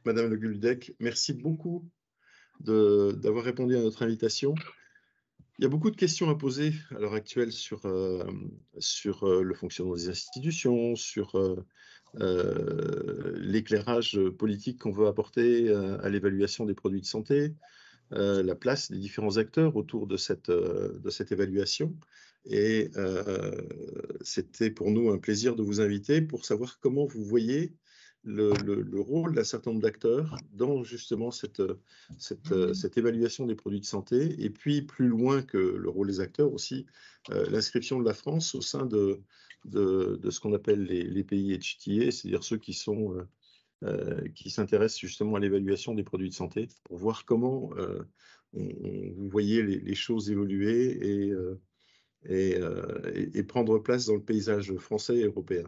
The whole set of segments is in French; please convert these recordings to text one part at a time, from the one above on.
Madame Le Guldec. Merci beaucoup d'avoir répondu à notre invitation. Il y a beaucoup de questions à poser à l'heure actuelle sur le fonctionnement des institutions, sur l'éclairage politique qu'on veut apporter à l'évaluation des produits de santé, la place des différents acteurs autour de cette évaluation. Et c'était pour nous un plaisir de vous inviter pour savoir comment vous voyez le rôle d'un certain nombre d'acteurs dans justement cette évaluation des produits de santé, et puis plus loin que le rôle des acteurs aussi, l'inscription de la France au sein de ce qu'on appelle les pays HTA, c'est-à-dire ceux qui s'intéressent justement à l'évaluation des produits de santé, pour voir comment vous voyez les choses évoluer et prendre place dans le paysage français et européen.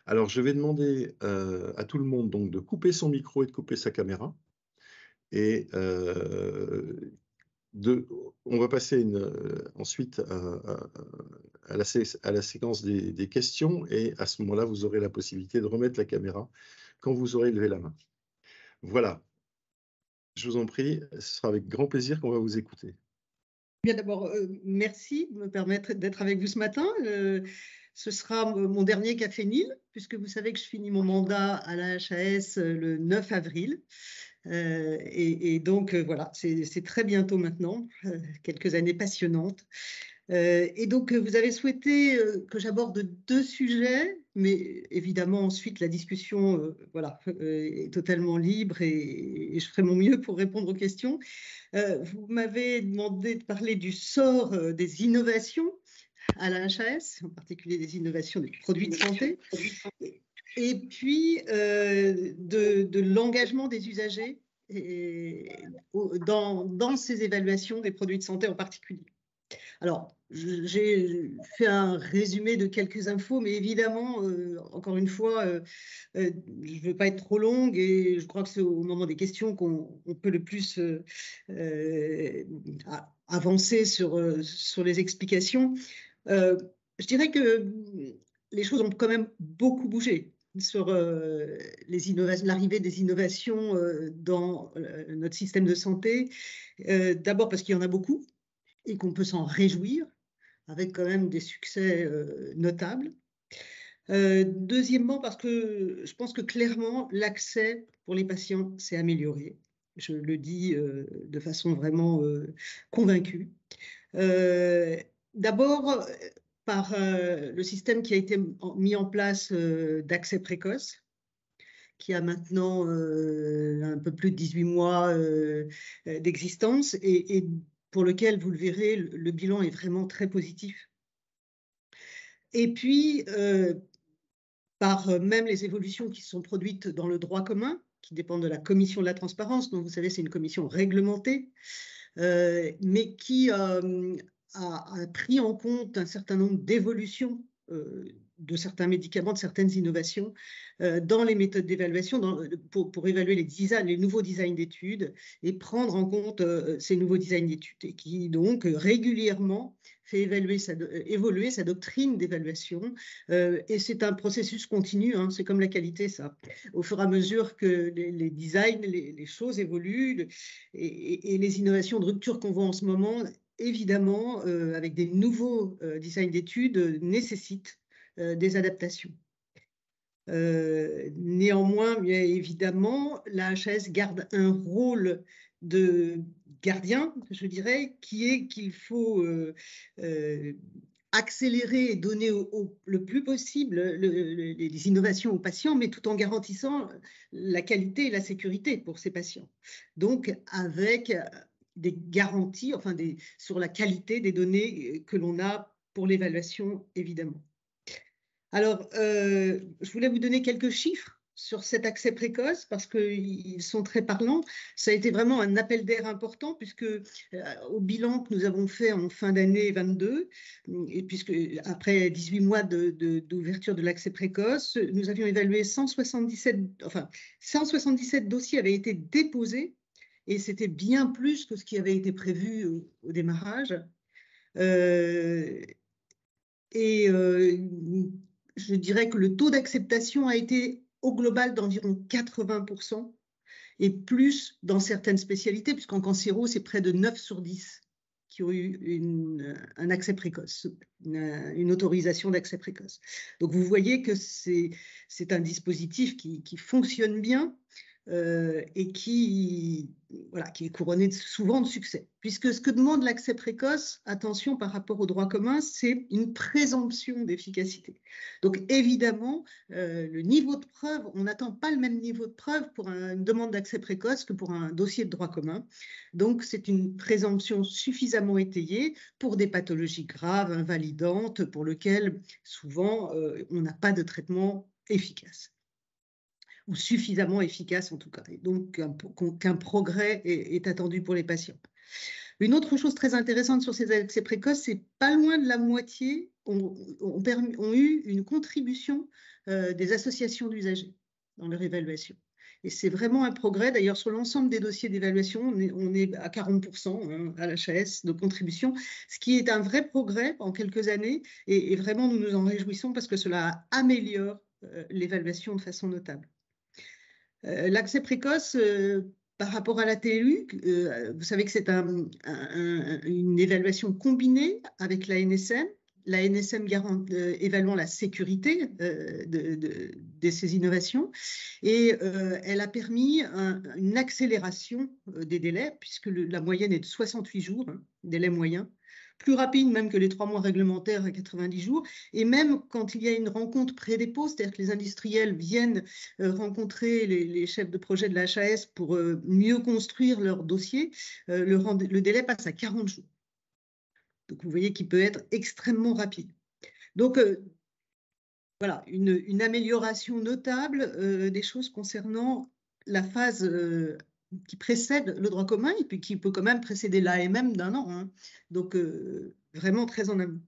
Alors, je vais demander à tout le monde donc, de couper son micro et de couper sa caméra. Et on va passer ensuite à la séquence des questions. Et à ce moment-là, vous aurez la possibilité de remettre la caméra quand vous aurez levé la main. Voilà. Je vous en prie, ce sera avec grand plaisir qu'on va vous écouter. Bien, d'abord, merci de me permettre d'être avec vous ce matin. Ce sera mon dernier Café Nil, puisque vous savez que je finis mon mandat à la HAS le 9 avril. Et donc, voilà, c'est très bientôt maintenant, quelques années passionnantes. Et donc, vous avez souhaité que j'aborde deux sujets, mais évidemment, ensuite, la discussion voilà, est totalement libre et je ferai mon mieux pour répondre aux questions. Vous m'avez demandé de parler du sort des innovations à la HAS, en particulier des innovations des produits de santé, et puis de l'engagement des usagers dans ces évaluations des produits de santé en particulier. Alors, j'ai fait un résumé de quelques infos, mais évidemment, encore une fois, je ne veux pas être trop longue et je crois que c'est au moment des questions qu'on peut le plus avancer sur les explications. Je dirais que les choses ont quand même beaucoup bougé sur l'arrivée des innovations dans notre système de santé. D'abord parce qu'il y en a beaucoup et qu'on peut s'en réjouir, avec quand même des succès notables. Deuxièmement, parce que je pense que clairement, l'accès pour les patients s'est amélioré. Je le dis de façon vraiment convaincue. D'abord, par le système qui a été mis en place d'accès précoce, qui a maintenant un peu plus de 18 mois d'existence et pour lequel, vous le verrez, le bilan est vraiment très positif. Et puis, par même les évolutions qui sont produites dans le droit commun, qui dépendent de la commission de la transparence, donc vous savez, c'est une commission réglementée, mais qui a pris en compte un certain nombre d'évolutions de certains médicaments, de certaines innovations dans les méthodes d'évaluation pour évaluer les nouveaux designs d'études et prendre en compte ces nouveaux designs d'études et qui donc régulièrement fait évoluer sa doctrine d'évaluation et c'est un processus continu, hein, c'est comme la qualité ça. Au fur et à mesure que les designs, les choses évoluent et les innovations de rupture qu'on voit en ce moment, évidemment, avec des nouveaux designs d'études, nécessitent des adaptations. Néanmoins, bien évidemment, la HAS garde un rôle de gardien, je dirais, qui est qu'il faut accélérer et donner le plus possible les innovations aux patients, mais tout en garantissant la qualité et la sécurité pour ces patients. Donc, avec des garanties sur la qualité des données que l'on a pour l'évaluation, évidemment. Alors, je voulais vous donner quelques chiffres sur cet accès précoce parce qu'ils sont très parlants. Ça a été vraiment un appel d'air important puisque au bilan que nous avons fait en fin d'année 22, et puisque après 18 mois d'ouverture de l'accès précoce, nous avions évalué 177 dossiers avaient été déposés et c'était bien plus que ce qui avait été prévu au démarrage. Je dirais que le taux d'acceptation a été au global d'environ 80%. et plus dans certaines spécialités, puisqu'en cancéro, c'est près de 9 sur 10 qui ont eu un accès précoce, une autorisation d'accès précoce. Donc vous voyez que c'est un dispositif qui fonctionne bien et qui est couronné souvent de succès. Puisque ce que demande l'accès précoce, attention par rapport au droit commun, c'est une présomption d'efficacité. Donc évidemment, le niveau de preuve, on n'attend pas le même niveau de preuve pour une demande d'accès précoce que pour un dossier de droit commun. Donc c'est une présomption suffisamment étayée pour des pathologies graves, invalidantes, pour lesquelles souvent on n'a pas de traitement efficace, ou suffisamment efficace en tout cas, et donc qu'un progrès est attendu pour les patients. Une autre chose très intéressante sur ces accès précoces, c'est pas loin de la moitié ont eu une contribution des associations d'usagers dans leur évaluation. Et c'est vraiment un progrès. D'ailleurs, sur l'ensemble des dossiers d'évaluation, on est à 40% à l'HAS de contribution, ce qui est un vrai progrès en quelques années. Et vraiment, nous nous en réjouissons parce que cela améliore l'évaluation de façon notable. L'accès précoce, par rapport à la TLU, vous savez que c'est une évaluation combinée avec la NSM. La NSM évaluant la sécurité de ces innovations. Et elle a permis une accélération des délais, puisque la moyenne est de 68 jours, délai moyen, plus rapide même que les 3 mois réglementaires à 90 jours. Et même quand il y a une rencontre pré-dépôt, c'est-à-dire que les industriels viennent rencontrer les chefs de projet de la HAS pour mieux construire leur dossier, le délai passe à 40 jours. Donc, vous voyez qu'il peut être extrêmement rapide. Donc, voilà, une amélioration notable des choses concernant la phase qui précède le droit commun et puis qui peut quand même précéder l'AMM d'un an. Donc, vraiment très en amont.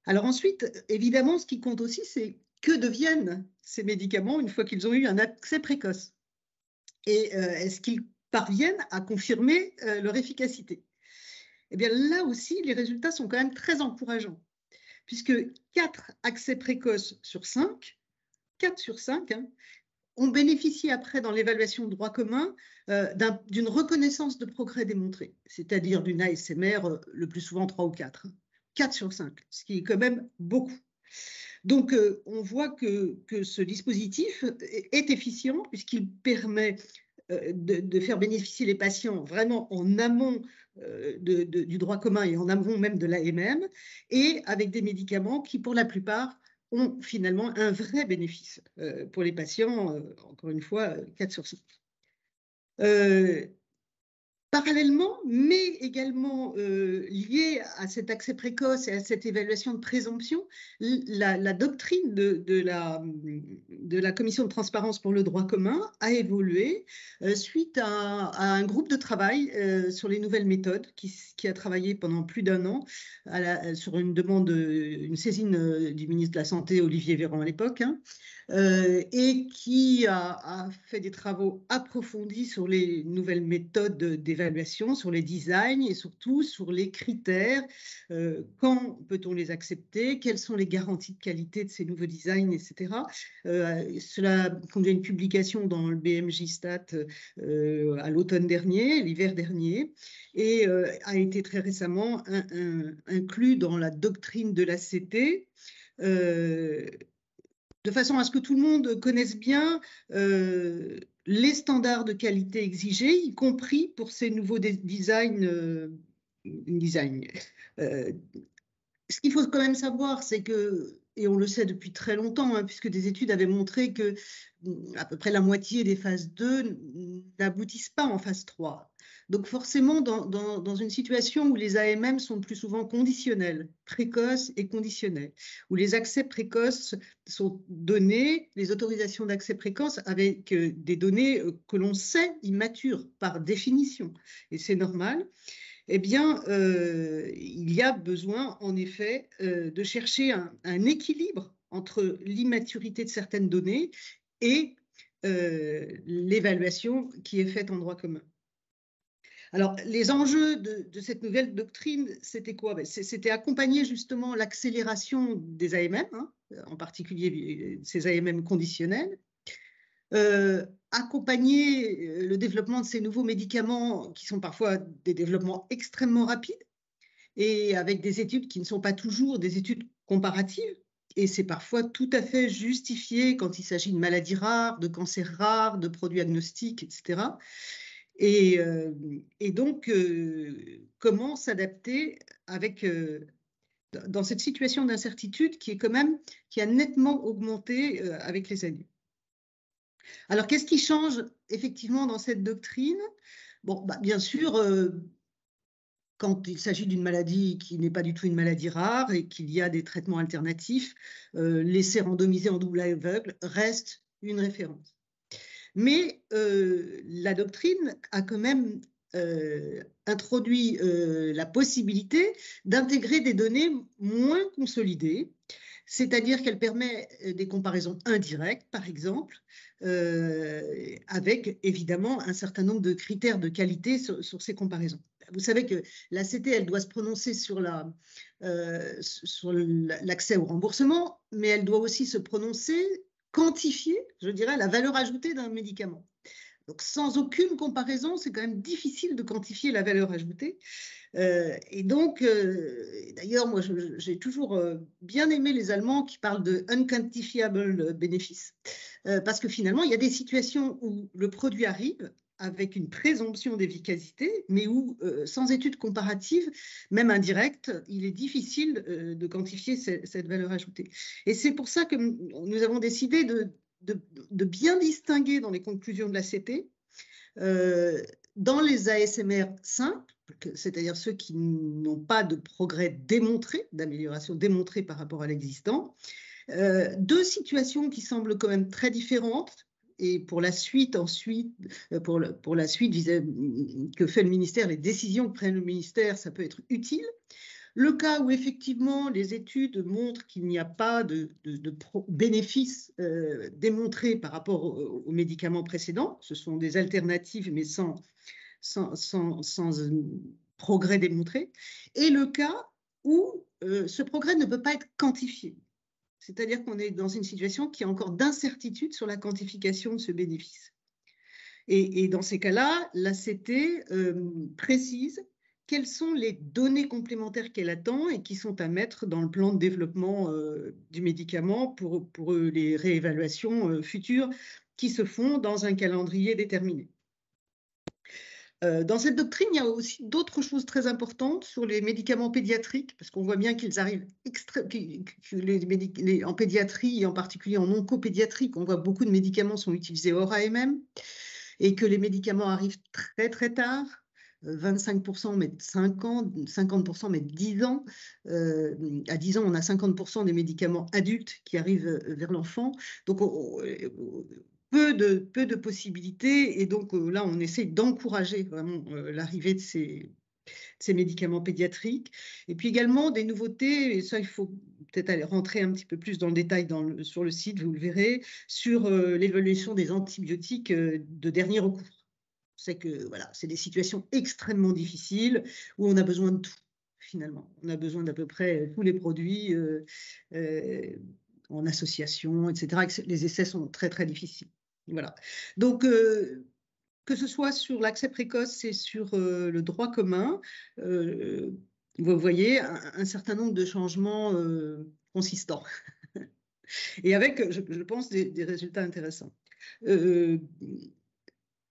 Alors ensuite, évidemment, ce qui compte aussi, c'est que deviennent ces médicaments une fois qu'ils ont eu un accès précoce. Et est-ce qu'ils parviennent à confirmer leur efficacité? Eh bien, là aussi, les résultats sont quand même très encourageants, puisque 4 accès précoces sur 5, 4 sur 5, ont bénéficié après dans l'évaluation de droit commun d'une reconnaissance de progrès démontré, c'est-à-dire d'une ASMR le plus souvent 3 ou 4. 4 sur 5, ce qui est quand même beaucoup. Donc, on voit que ce dispositif est efficient puisqu'il permet de faire bénéficier les patients vraiment en amont du droit commun et en amont même de l'AMM, et avec des médicaments qui, pour la plupart, ont finalement un vrai bénéfice pour les patients, encore une fois, 4 sur 5. Parallèlement, mais également lié à cet accès précoce et à cette évaluation de présomption, la doctrine de la Commission de transparence pour le droit commun a évolué suite à un groupe de travail sur les nouvelles méthodes qui a travaillé pendant plus d'1 an sur une demande, une saisine du ministre de la Santé, Olivier Véran à l'époque, et qui a fait des travaux approfondis sur les nouvelles méthodes d'évaluation, sur les designs et surtout sur les critères. Quand peut-on les accepter? Quelles sont les garanties de qualité de ces nouveaux designs, etc. Cela conduit à une publication dans le BMJ Stat à l'automne dernier, l'hiver dernier, et a été très récemment inclus dans la doctrine de l'ACT. De façon à ce que tout le monde connaisse bien les standards de qualité exigés, y compris pour ces nouveaux designs. Ce qu'il faut quand même savoir, c'est que, et on le sait depuis très longtemps, puisque des études avaient montré que à peu près la moitié des phases 2 n'aboutissent pas en phase 3. Donc forcément, dans une situation où les AMM sont plus souvent conditionnels, précoces et conditionnels, où les accès précoces sont donnés, les autorisations d'accès précoce avec des données que l'on sait immatures par définition, et c'est normal, eh bien, il y a besoin, en effet, de chercher un équilibre entre l'immaturité de certaines données et l'évaluation qui est faite en droit commun. Alors, les enjeux de cette nouvelle doctrine, c'était quoi? C'était accompagner justement l'accélération des AMM, en particulier ces AMM conditionnels, accompagner le développement de ces nouveaux médicaments qui sont parfois des développements extrêmement rapides et avec des études qui ne sont pas toujours des études comparatives. Et c'est parfois tout à fait justifié quand il s'agit de maladies rares, de cancers rares, de produits agnostiques, etc. Et donc, comment s'adapter avec, dans cette situation d'incertitude qui a nettement augmenté avec les années. Alors, qu'est-ce qui change effectivement dans cette doctrine? Bon, bien sûr, quand il s'agit d'une maladie qui n'est pas du tout une maladie rare et qu'il y a des traitements alternatifs, l'essai randomisé en double aveugle reste une référence. Mais la doctrine a quand même introduit la possibilité d'intégrer des données moins consolidées, c'est-à-dire qu'elle permet des comparaisons indirectes, par exemple, avec évidemment un certain nombre de critères de qualité sur ces comparaisons. Vous savez que l'ACT, elle doit se prononcer sur l'accès au remboursement, mais elle doit aussi se prononcer, quantifier, je dirais, la valeur ajoutée d'un médicament. Donc, sans aucune comparaison, c'est quand même difficile de quantifier la valeur ajoutée. Et donc, d'ailleurs, moi, j'ai toujours bien aimé les Allemands qui parlent de unquantifiable bénéfice, parce que finalement, il y a des situations où le produit arrive avec une présomption d'efficacité, mais où, sans études comparatives, même indirectes, il est difficile de quantifier cette valeur ajoutée. Et c'est pour ça que nous avons décidé de bien distinguer dans les conclusions de l'ACT, dans les ASMR simples, c'est-à-dire ceux qui n'ont pas de progrès démontré, d'amélioration démontrée par rapport à l'existant, deux situations qui semblent quand même très différentes. Et pour la suite, ensuite, pour la suite que fait le ministère, les décisions que prenne le ministère, ça peut être utile. Le cas où effectivement les études montrent qu'il n'y a pas de bénéfices démontrés par rapport aux médicaments précédents, ce sont des alternatives mais sans progrès démontré, et le cas où ce progrès ne peut pas être quantifié. C'est-à-dire qu'on est dans une situation qui a encore d'incertitude sur la quantification de ce bénéfice. Et dans ces cas-là, l'ACT précise quelles sont les données complémentaires qu'elle attend et qui sont à mettre dans le plan de développement du médicament pour les réévaluations futures qui se font dans un calendrier déterminé. Dans cette doctrine, il y a aussi d'autres choses très importantes sur les médicaments pédiatriques, parce qu'on voit bien qu'ils arrivent en pédiatrie, et en particulier en oncopédiatrie, on voit beaucoup de médicaments sont utilisés hors AMM, et que les médicaments arrivent très très tard. 25% mettent 5 ans, 50% mettent 10 ans. À 10 ans, on a 50% des médicaments adultes qui arrivent vers l'enfant. Donc, peu de possibilités. Et donc, là, on essaie d'encourager vraiment l'arrivée de ces médicaments pédiatriques. Et puis également des nouveautés, et ça, il faut peut-être aller rentrer un petit peu plus dans le détail sur le site, vous le verrez, sur l'évaluation des antibiotiques de dernier recours. C'est que voilà, c'est des situations extrêmement difficiles où on a besoin de tout, finalement. On a besoin d'à peu près tous les produits en association, etc. Les essais sont très, très difficiles. Voilà. Donc, que ce soit sur l'accès précoce et sur le droit commun, vous voyez un certain nombre de changements consistants. Et avec, je pense, des résultats intéressants.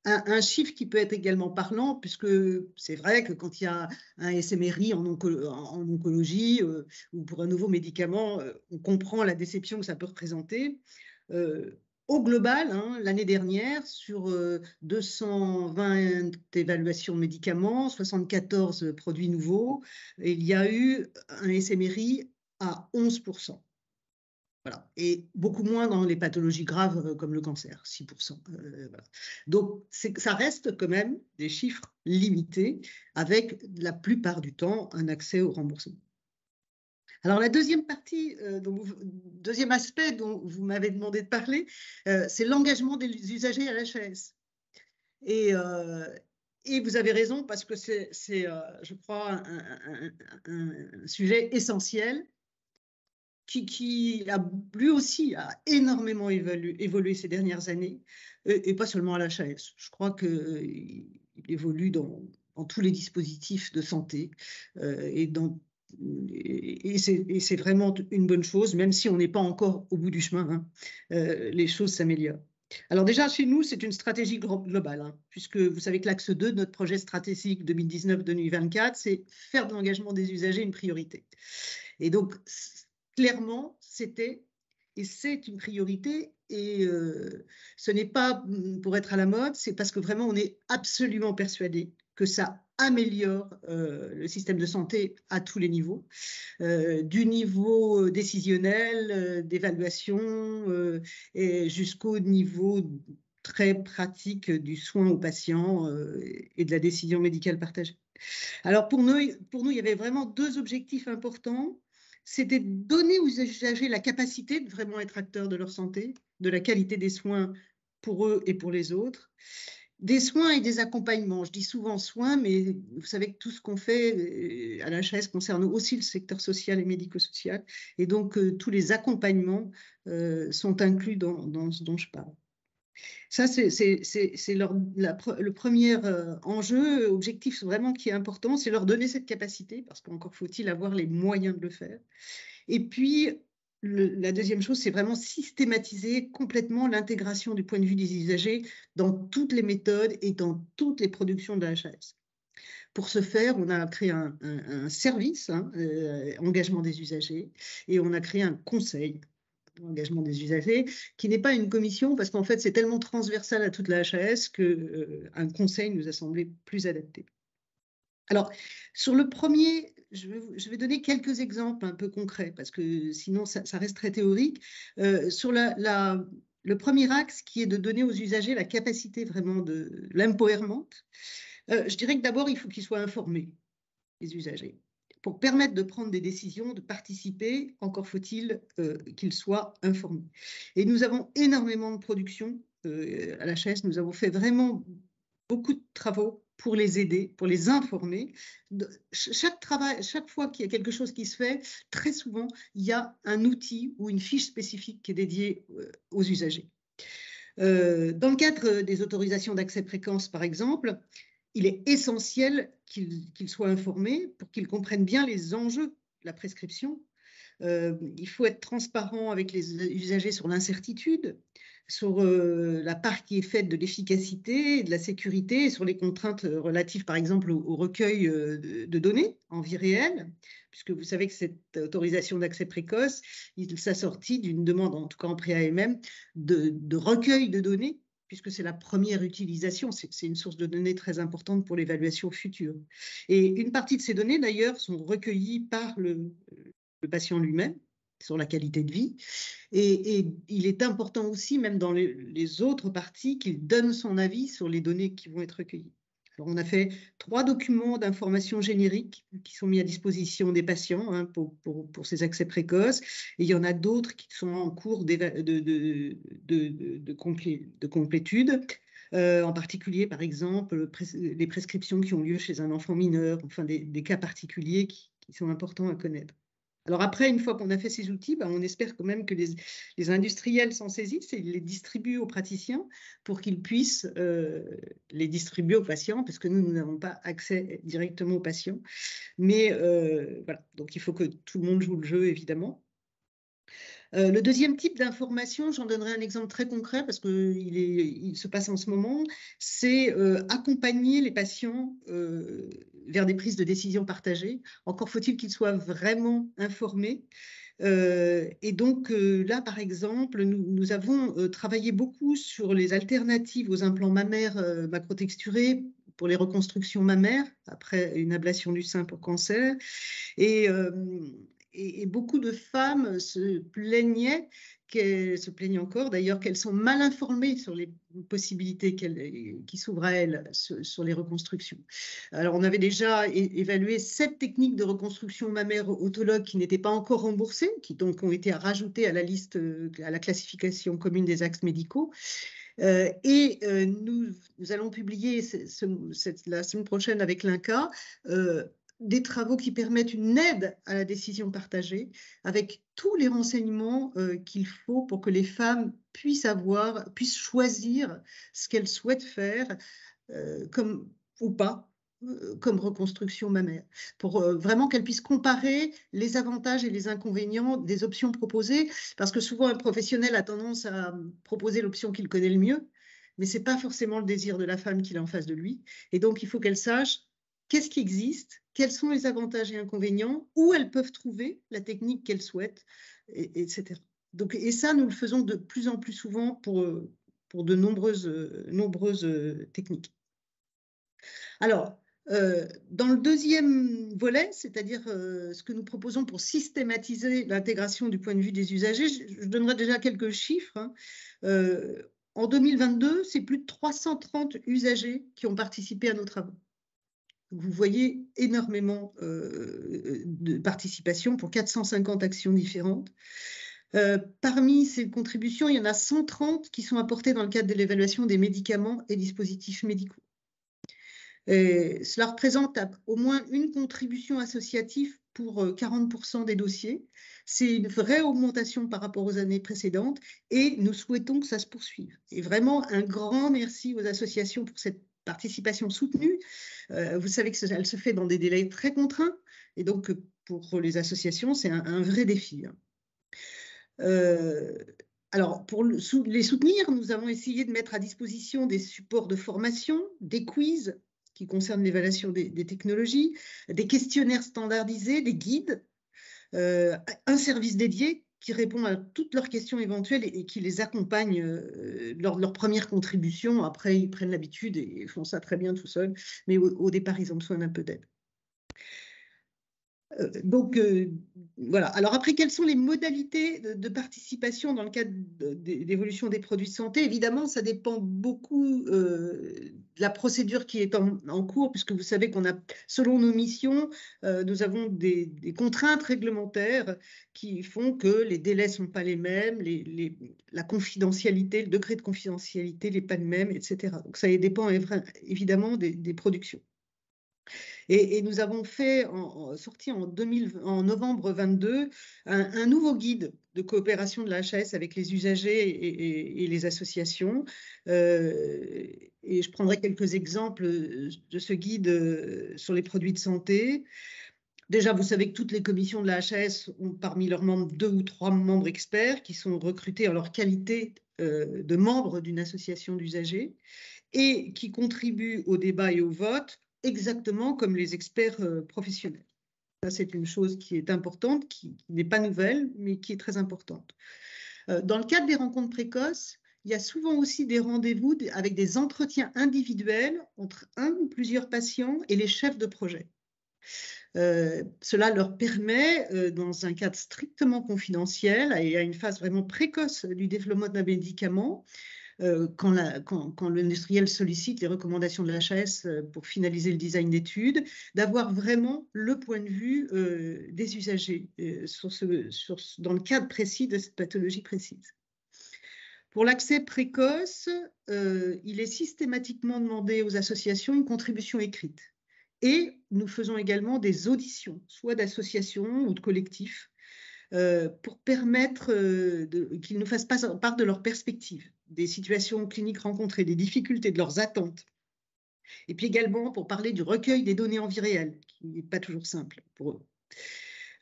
Un chiffre qui peut être également parlant, puisque c'est vrai que quand il y a un SMRI en oncologie ou pour un nouveau médicament, on comprend la déception que ça peut représenter. Au global, l'année dernière, sur 220 évaluations de médicaments, 74 produits nouveaux, il y a eu un SMRI à 11%. Voilà. Et beaucoup moins dans les pathologies graves comme le cancer, 6%. Voilà. Donc, ça reste quand même des chiffres limités, avec la plupart du temps un accès au remboursement. Alors, la deuxième partie, deuxième aspect dont vous m'avez demandé de parler, c'est l'engagement des usagers à l'HAS. Et vous avez raison, parce que c'est je crois, un sujet essentiel. qui a lui aussi a énormément évolué ces dernières années, et pas seulement à l'HAS. Je crois qu'il évolue dans tous les dispositifs de santé, et c'est vraiment une bonne chose, même si on n'est pas encore au bout du chemin, hein. Les choses s'améliorent. Alors déjà, chez nous, c'est une stratégie globale, hein, puisque vous savez que l'axe 2 de notre projet stratégique 2019-2024, c'est faire de l'engagement des usagers une priorité. Et donc, clairement, c'était et c'est une priorité, et ce n'est pas pour être à la mode, c'est parce que vraiment, on est absolument persuadé que ça améliore le système de santé à tous les niveaux, du niveau décisionnel, d'évaluation, et jusqu'au niveau très pratique du soin aux patients, et de la décision médicale partagée. Alors pour nous, il y avait vraiment deux objectifs importants. C'était de donner aux usagers la capacité de vraiment être acteurs de leur santé, de la qualité des soins pour eux et pour les autres. Des soins et des accompagnements. Je dis souvent soins, mais vous savez que tout ce qu'on fait à l'HAS concerne aussi le secteur social et médico-social. Et donc, tous les accompagnements sont inclus dans ce dont je parle. Ça, c'est le premier enjeu, objectif vraiment qui est important, c'est leur donner cette capacité, parce qu'encore faut-il avoir les moyens de le faire. Et puis, la deuxième chose, c'est vraiment systématiser complètement l'intégration du point de vue des usagers dans toutes les méthodes et dans toutes les productions de la HAS. Pour ce faire, on a créé un service, hein, engagement des usagers, et on a créé un conseil, engagement des usagers, qui n'est pas une commission, parce qu'en fait, c'est tellement transversal à toute la HAS qu'un conseil nous a semblé plus adapté. Alors, sur le premier, je vais donner quelques exemples un peu concrets, parce que sinon, ça reste très théorique. Sur le premier axe, qui est de donner aux usagers la capacité vraiment de l'empowerment, je dirais que d'abord, il faut qu'ils soient informés, les usagers. Pour permettre de prendre des décisions, de participer, encore faut-il qu'ils soient informés. Et nous avons énormément de production à la HAS. Nous avons fait vraiment beaucoup de travaux pour les aider, pour les informer. Chaque fois qu'il y a quelque chose qui se fait, très souvent, il y a un outil ou une fiche spécifique qui est dédiée aux usagers. Dans le cadre des autorisations d'accès précoce, par exemple, il est essentiel qu'ils soient informés pour qu'ils comprennent bien les enjeux de la prescription. Il faut être transparent avec les usagers sur l'incertitude, sur la part qui est faite de l'efficacité, de la sécurité, et sur les contraintes relatives, par exemple, au recueil de données en vie réelle, puisque vous savez que cette autorisation d'accès précoce, il s'assortit d'une demande, en tout cas en pré-AMM, de recueil de données, puisque c'est la première utilisation, c'est une source de données très importante pour l'évaluation future. Et une partie de ces données, d'ailleurs, sont recueillies par le patient lui-même, sur la qualité de vie. Et il est important aussi, même dans les autres parties, qu'il donne son avis sur les données qui vont être recueillies. Alors, on a fait 3 documents d'information génériques qui sont mis à disposition des patients, hein, pour ces accès précoces. Et il y en a d'autres qui sont en cours de complétude. En particulier, par exemple, les prescriptions qui ont lieu chez un enfant mineur, enfin des cas particuliers qui sont importants à connaître. Alors après, une fois qu'on a fait ces outils, on espère quand même que les industriels s'en saisissent et les distribuent aux praticiens pour qu'ils puissent les distribuer aux patients, parce que nous n'avons pas accès directement aux patients. Mais voilà, donc il faut que tout le monde joue le jeu, évidemment. Le deuxième type d'information, j'en donnerai un exemple très concret parce qu'il se passe en ce moment, c'est accompagner les patients vers des prises de décision partagées. Encore faut-il qu'ils soient vraiment informés. Et donc là, par exemple, nous avons travaillé beaucoup sur les alternatives aux implants mammaires macrotexturés pour les reconstructions mammaires après une ablation du sein pour cancer. Et beaucoup de femmes se plaignent encore d'ailleurs, qu'elles sont mal informées sur les possibilités qui s'ouvrent à elles sur les reconstructions. Alors, on avait déjà évalué 7 techniques de reconstruction mammaire autologue qui n'étaient pas encore remboursées, qui donc ont été rajoutées à la liste, à la classification commune des axes médicaux. Nous allons publier la semaine prochaine avec l'INCa des travaux qui permettent une aide à la décision partagée avec tous les renseignements qu'il faut pour que les femmes puissent choisir ce qu'elles souhaitent faire comme ou pas comme reconstruction mammaire, pour vraiment qu'elles puissent comparer les avantages et les inconvénients des options proposées, parce que souvent un professionnel a tendance à proposer l'option qu'il connaît le mieux, mais ce n'est pas forcément le désir de la femme qu'il a en face de lui, et donc il faut qu'elle sache qu'est-ce qui existe, quels sont les avantages et inconvénients, où elles peuvent trouver la technique qu'elles souhaitent, etc. Donc, et ça, nous le faisons de plus en plus souvent pour de nombreuses techniques. Alors, dans le deuxième volet, c'est-à-dire ce que nous proposons pour systématiser l'intégration du point de vue des usagers, je donnerai déjà quelques chiffres. Hein. En 2022, c'est plus de 330 usagers qui ont participé à nos travaux. Vous voyez énormément de participation pour 450 actions différentes. Parmi ces contributions, il y en a 130 qui sont apportées dans le cadre de l'évaluation des médicaments et dispositifs médicaux. Cela représente au moins une contribution associative pour 40% des dossiers. C'est une vraie augmentation par rapport aux années précédentes et nous souhaitons que ça se poursuive. Et vraiment, un grand merci aux associations pour cette participation soutenue. Vous savez qu'elle se fait dans des délais très contraints et donc pour les associations, c'est un vrai défi. Alors, pour les soutenir, nous avons essayé de mettre à disposition des supports de formation, des quiz qui concernent l'évaluation des technologies, des questionnaires standardisés, des guides, un service dédié qui répond à toutes leurs questions éventuelles et qui les accompagne lors de leur première contribution. Après, ils prennent l'habitude et font ça très bien tout seuls, mais au départ, ils ont besoin d'un peu d'aide. Donc, voilà. Alors après, quelles sont les modalités de participation dans le cadre d'évolution des produits de santé? Évidemment, ça dépend beaucoup de la procédure qui est en cours, puisque vous savez qu'on a, selon nos missions, nous avons des contraintes réglementaires qui font que les délais ne sont pas les mêmes, la confidentialité, le degré de confidentialité n'est pas le même, etc. Donc, ça dépend évidemment des productions. Et nous avons sorti en novembre 22 un nouveau guide de coopération de la HAS avec les usagers et les associations. Et je prendrai quelques exemples de ce guide sur les produits de santé. Déjà, vous savez que toutes les commissions de la HAS ont parmi leurs membres 2 ou 3 membres experts qui sont recrutés en leur qualité de membres d'une association d'usagers et qui contribuent au débat et au vote exactement comme les experts professionnels. Ça, c'est une chose qui est importante, qui n'est pas nouvelle, mais qui est très importante. Dans le cadre des rencontres précoces, il y a souvent aussi des rendez-vous avec des entretiens individuels entre un ou plusieurs patients et les chefs de projet. Cela leur permet, dans un cadre strictement confidentiel et à une phase vraiment précoce du développement d'un médicament, quand l'industriel sollicite les recommandations de l'HAS pour finaliser le design d'études, d'avoir vraiment le point de vue des usagers dans le cadre précis de cette pathologie précise. Pour l'accès précoce, il est systématiquement demandé aux associations une contribution écrite. Et nous faisons également des auditions, soit d'associations ou de collectifs, pour permettre qu'ils nous fassent part de leurs perspectives, des situations cliniques rencontrées, des difficultés, de leurs attentes. Et puis également pour parler du recueil des données en vie réelle, qui n'est pas toujours simple pour eux.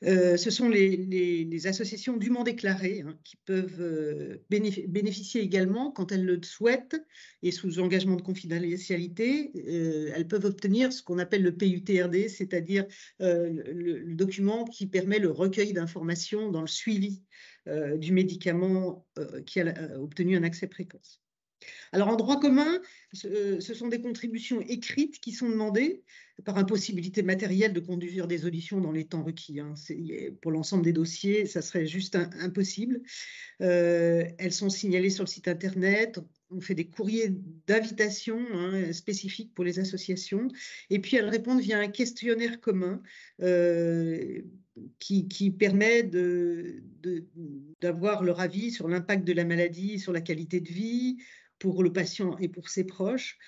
Ce sont les associations dûment déclarées qui peuvent bénéficier également, quand elles le souhaitent, et sous engagement de confidentialité, elles peuvent obtenir ce qu'on appelle le PUTRD, c'est-à-dire le document qui permet le recueil d'informations dans le suivi du médicament qui a obtenu un accès précoce. Alors, en droit commun, ce sont des contributions écrites qui sont demandées par impossibilité matérielle de conduire des auditions dans les temps requis. Pour l'ensemble des dossiers, ça serait juste impossible. Elles sont signalées sur le site Internet. On fait des courriers d'invitation spécifiques pour les associations. Et puis, elles répondent via un questionnaire commun qui permet d'avoir leur avis sur l'impact de la maladie, sur la qualité de vie, pour le patient et pour ses proches,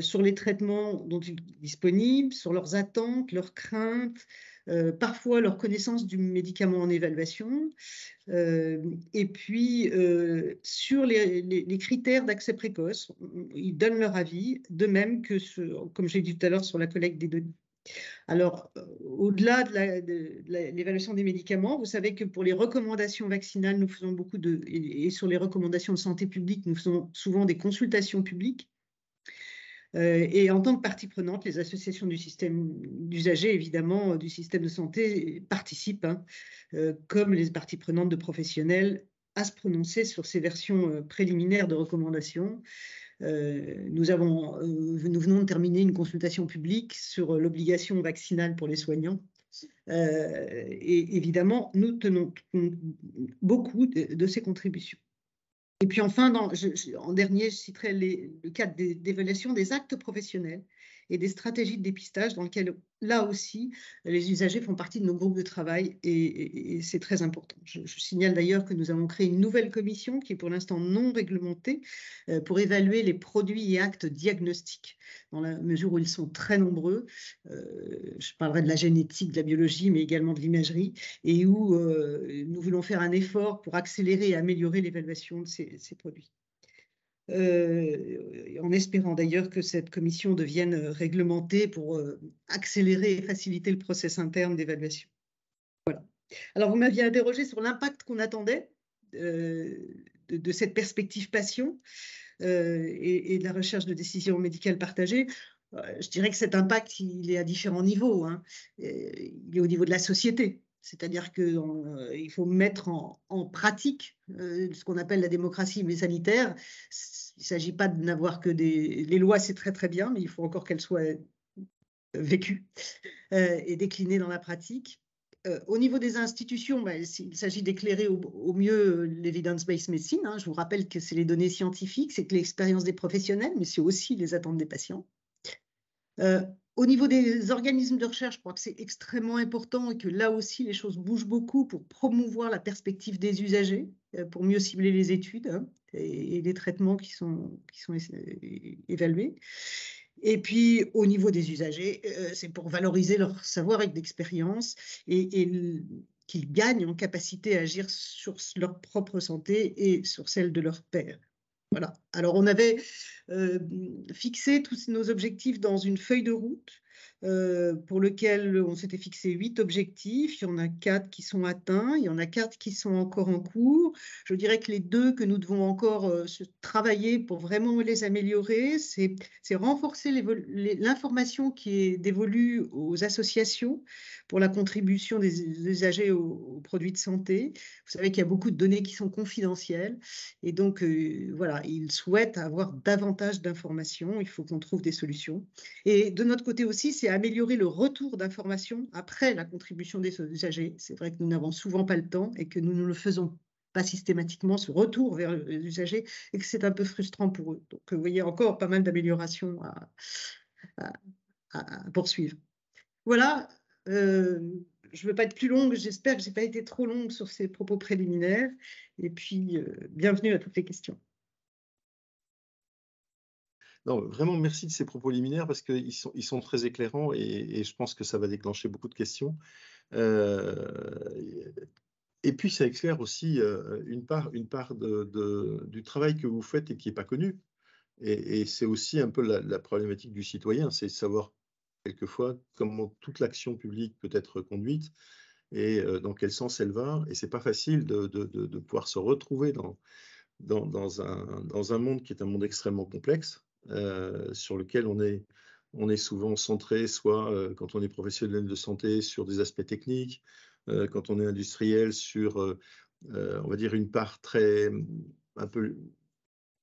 sur les traitements dont ils sont disponibles, sur leurs attentes, leurs craintes, parfois leur connaissance du médicament en évaluation, et puis sur les critères d'accès précoce. Ils donnent leur avis, de même que, comme j'ai dit tout à l'heure, sur la collecte des données. Alors, au-delà de l'évaluation des médicaments, vous savez que pour les recommandations vaccinales, nous faisons et sur les recommandations de santé publique, nous faisons souvent des consultations publiques. Et en tant que partie prenante, les associations du système d'usagers, évidemment, du système de santé participent, hein, comme les parties prenantes de professionnels, à se prononcer sur ces versions préliminaires de recommandations. Nous venons de terminer une consultation publique sur l'obligation vaccinale pour les soignants. Et évidemment, nous tenons beaucoup de ces contributions. Et puis enfin, en dernier, je citerai le cadre d'évaluation des actes professionnels et des stratégies de dépistage dans lesquelles, là aussi, les usagers font partie de nos groupes de travail et c'est très important. Je signale d'ailleurs que nous avons créé une nouvelle commission qui est pour l'instant non réglementée pour évaluer les produits et actes diagnostiques dans la mesure où ils sont très nombreux. Je parlerai de la génétique, de la biologie, mais également de l'imagerie et où nous voulons faire un effort pour accélérer et améliorer l'évaluation de ces produits. En espérant d'ailleurs que cette commission devienne réglementée pour accélérer et faciliter le process interne d'évaluation. Voilà. Alors, vous m'aviez interrogé sur l'impact qu'on attendait de cette perspective patient et de la recherche de décisions médicales partagées. Je dirais que cet impact, il est à différents niveaux, hein. Il est au niveau de la société. C'est-à-dire qu'il faut mettre en pratique ce qu'on appelle la démocratie sanitaire. Il ne s'agit pas de n'avoir que les lois, c'est très très bien, mais il faut encore qu'elles soient vécues et déclinées dans la pratique. Au niveau des institutions, il s'agit d'éclairer au mieux l'evidence-based medicine, hein. Je vous rappelle que c'est les données scientifiques, c'est l'expérience des professionnels, mais c'est aussi les attentes des patients. Au niveau des organismes de recherche, je crois que c'est extrêmement important et que là aussi, les choses bougent beaucoup pour promouvoir la perspective des usagers, pour mieux cibler les études, hein, et les traitements qui sont évalués. Et puis, au niveau des usagers, c'est pour valoriser leur savoir et d'expérience et qu'ils gagnent en capacité à agir sur leur propre santé et sur celle de leurs pairs. Voilà. Alors, on avait fixé tous nos objectifs dans une feuille de route pour lequel on s'était fixé 8 objectifs. Il y en a 4 qui sont atteints, il y en a 4 qui sont encore en cours. Je dirais que les 2 que nous devons encore travailler pour vraiment les améliorer, c'est renforcer l'information qui est dévolue aux associations pour la contribution des usagers aux produits de santé. Vous savez qu'il y a beaucoup de données qui sont confidentielles et donc voilà, ils souhaitent avoir davantage d'informations. Il faut qu'on trouve des solutions. Et de notre côté aussi, c'est améliorer le retour d'informations après la contribution des usagers. C'est vrai que nous n'avons souvent pas le temps et que nous ne le faisons pas systématiquement, ce retour vers les usagers, et que c'est un peu frustrant pour eux. Donc, vous voyez, encore pas mal d'améliorations à poursuivre. Voilà, je ne veux pas être plus longue, j'espère que je n'ai pas été trop longue sur ces propos préliminaires. Et puis, bienvenue à toutes les questions. Non, vraiment, merci de ces propos liminaires parce qu'ils sont très éclairants et je pense que ça va déclencher beaucoup de questions. Et puis, ça éclaire aussi une part du travail que vous faites et qui n'est pas connu. Et c'est aussi un peu la problématique du citoyen, c'est de savoir quelquefois comment toute l'action publique peut être conduite et dans quel sens elle va. Et ce n'est pas facile de pouvoir se retrouver dans un monde qui est un monde extrêmement complexe, sur lequel on est souvent centré, soit quand on est professionnel de santé, sur des aspects techniques, quand on est industriel, sur, on va dire, une part un peu...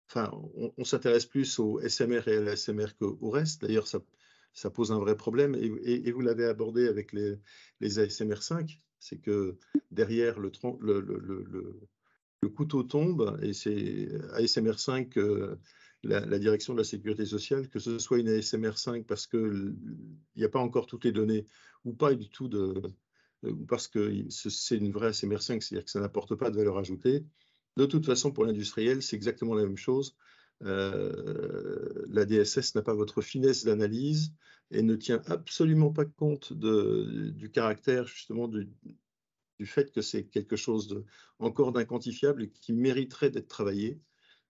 Enfin, on s'intéresse plus au SMR et à la SMR qu'au reste. D'ailleurs, ça pose un vrai problème. Et vous l'avez abordé avec les ASMR5, c'est que derrière le couteau tombe, et c'est ASMR5, la direction de la sécurité sociale, que ce soit une ASMR5 parce qu'il n'y a pas encore toutes les données, ou pas du tout ou parce que c'est une vraie ASMR5, c'est-à-dire que ça n'apporte pas de valeur ajoutée. De toute façon, pour l'industriel, c'est exactement la même chose. la DSS n'a pas votre finesse d'analyse et ne tient absolument pas compte du caractère justement du fait que c'est quelque chose encore d'inquantifiable et qui mériterait d'être travaillé.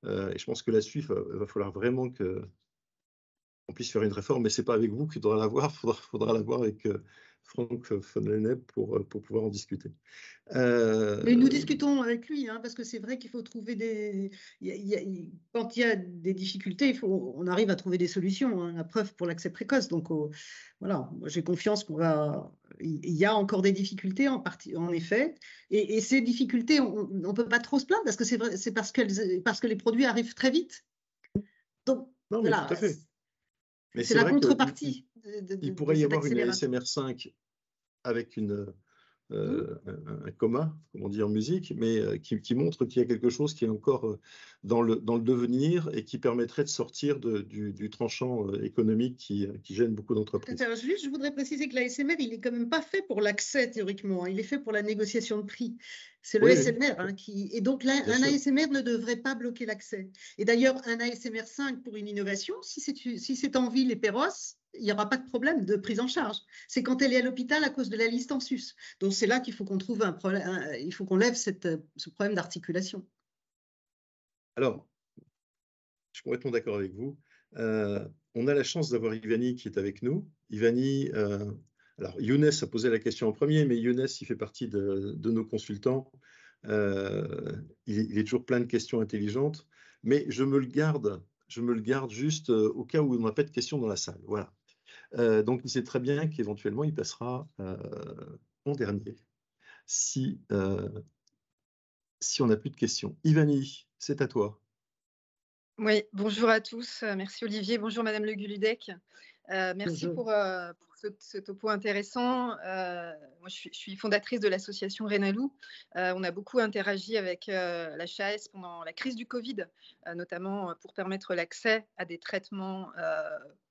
Et je pense que là-dessus, il va falloir vraiment qu'on puisse faire une réforme, mais ce n'est pas avec vous qu'il faudra l'avoir, faudra l'avoir avec Franck von Lennep pour pouvoir en discuter. Mais nous discutons avec lui, hein, parce que c'est vrai qu'il faut trouver des… quand il y a des difficultés, on arrive à trouver des solutions, hein, la preuve pour l'accès précoce. Donc voilà, j'ai confiance qu'on va… Il y a encore des difficultés en effet, et ces difficultés, on ne peut pas trop se plaindre, parce que c'est parce que les produits arrivent très vite. Donc non, mais voilà, tout à fait. Mais c'est la vrai contrepartie il de pourrait y cette avoir une accélération. ASMR5 avec un coma, comme on dit en musique, mais qui montre qu'il y a quelque chose qui est encore dans le devenir et qui permettrait de sortir du tranchant économique qui gêne beaucoup d'entreprises. Juste, je voudrais préciser que l'ASMR, il n'est quand même pas fait pour l'accès théoriquement, hein, il est fait pour la négociation de prix. C'est le SMR hein, qui… Et donc là, un ASMR ne devrait pas bloquer l'accès. Et d'ailleurs, un ASMR 5 pour une innovation, si c'est en ville et Perros, il n'y aura pas de problème de prise en charge. C'est quand elle est à l'hôpital à cause de la liste en sus. Donc c'est là qu'il faut qu'on trouve un problème, il faut qu'on lève ce problème d'articulation. Alors, je suis complètement d'accord avec vous. On a la chance d'avoir Ivani qui est avec nous. Ivani, alors Younes a posé la question en premier, mais Younes, il fait partie de nos consultants. Il est toujours plein de questions intelligentes, mais je me le garde juste au cas où on n'a pas de questions dans la salle. Voilà. Donc, il sait très bien qu'éventuellement, il passera en dernier si on n'a plus de questions. Ivani, c'est à toi. Oui, bonjour à tous. Merci Olivier. Bonjour Madame Le Guludec. Merci pour ce topo intéressant. Moi, je suis fondatrice de l'association Renalou. On a beaucoup interagi avec la HAS pendant la crise du Covid, notamment pour permettre l'accès à des traitements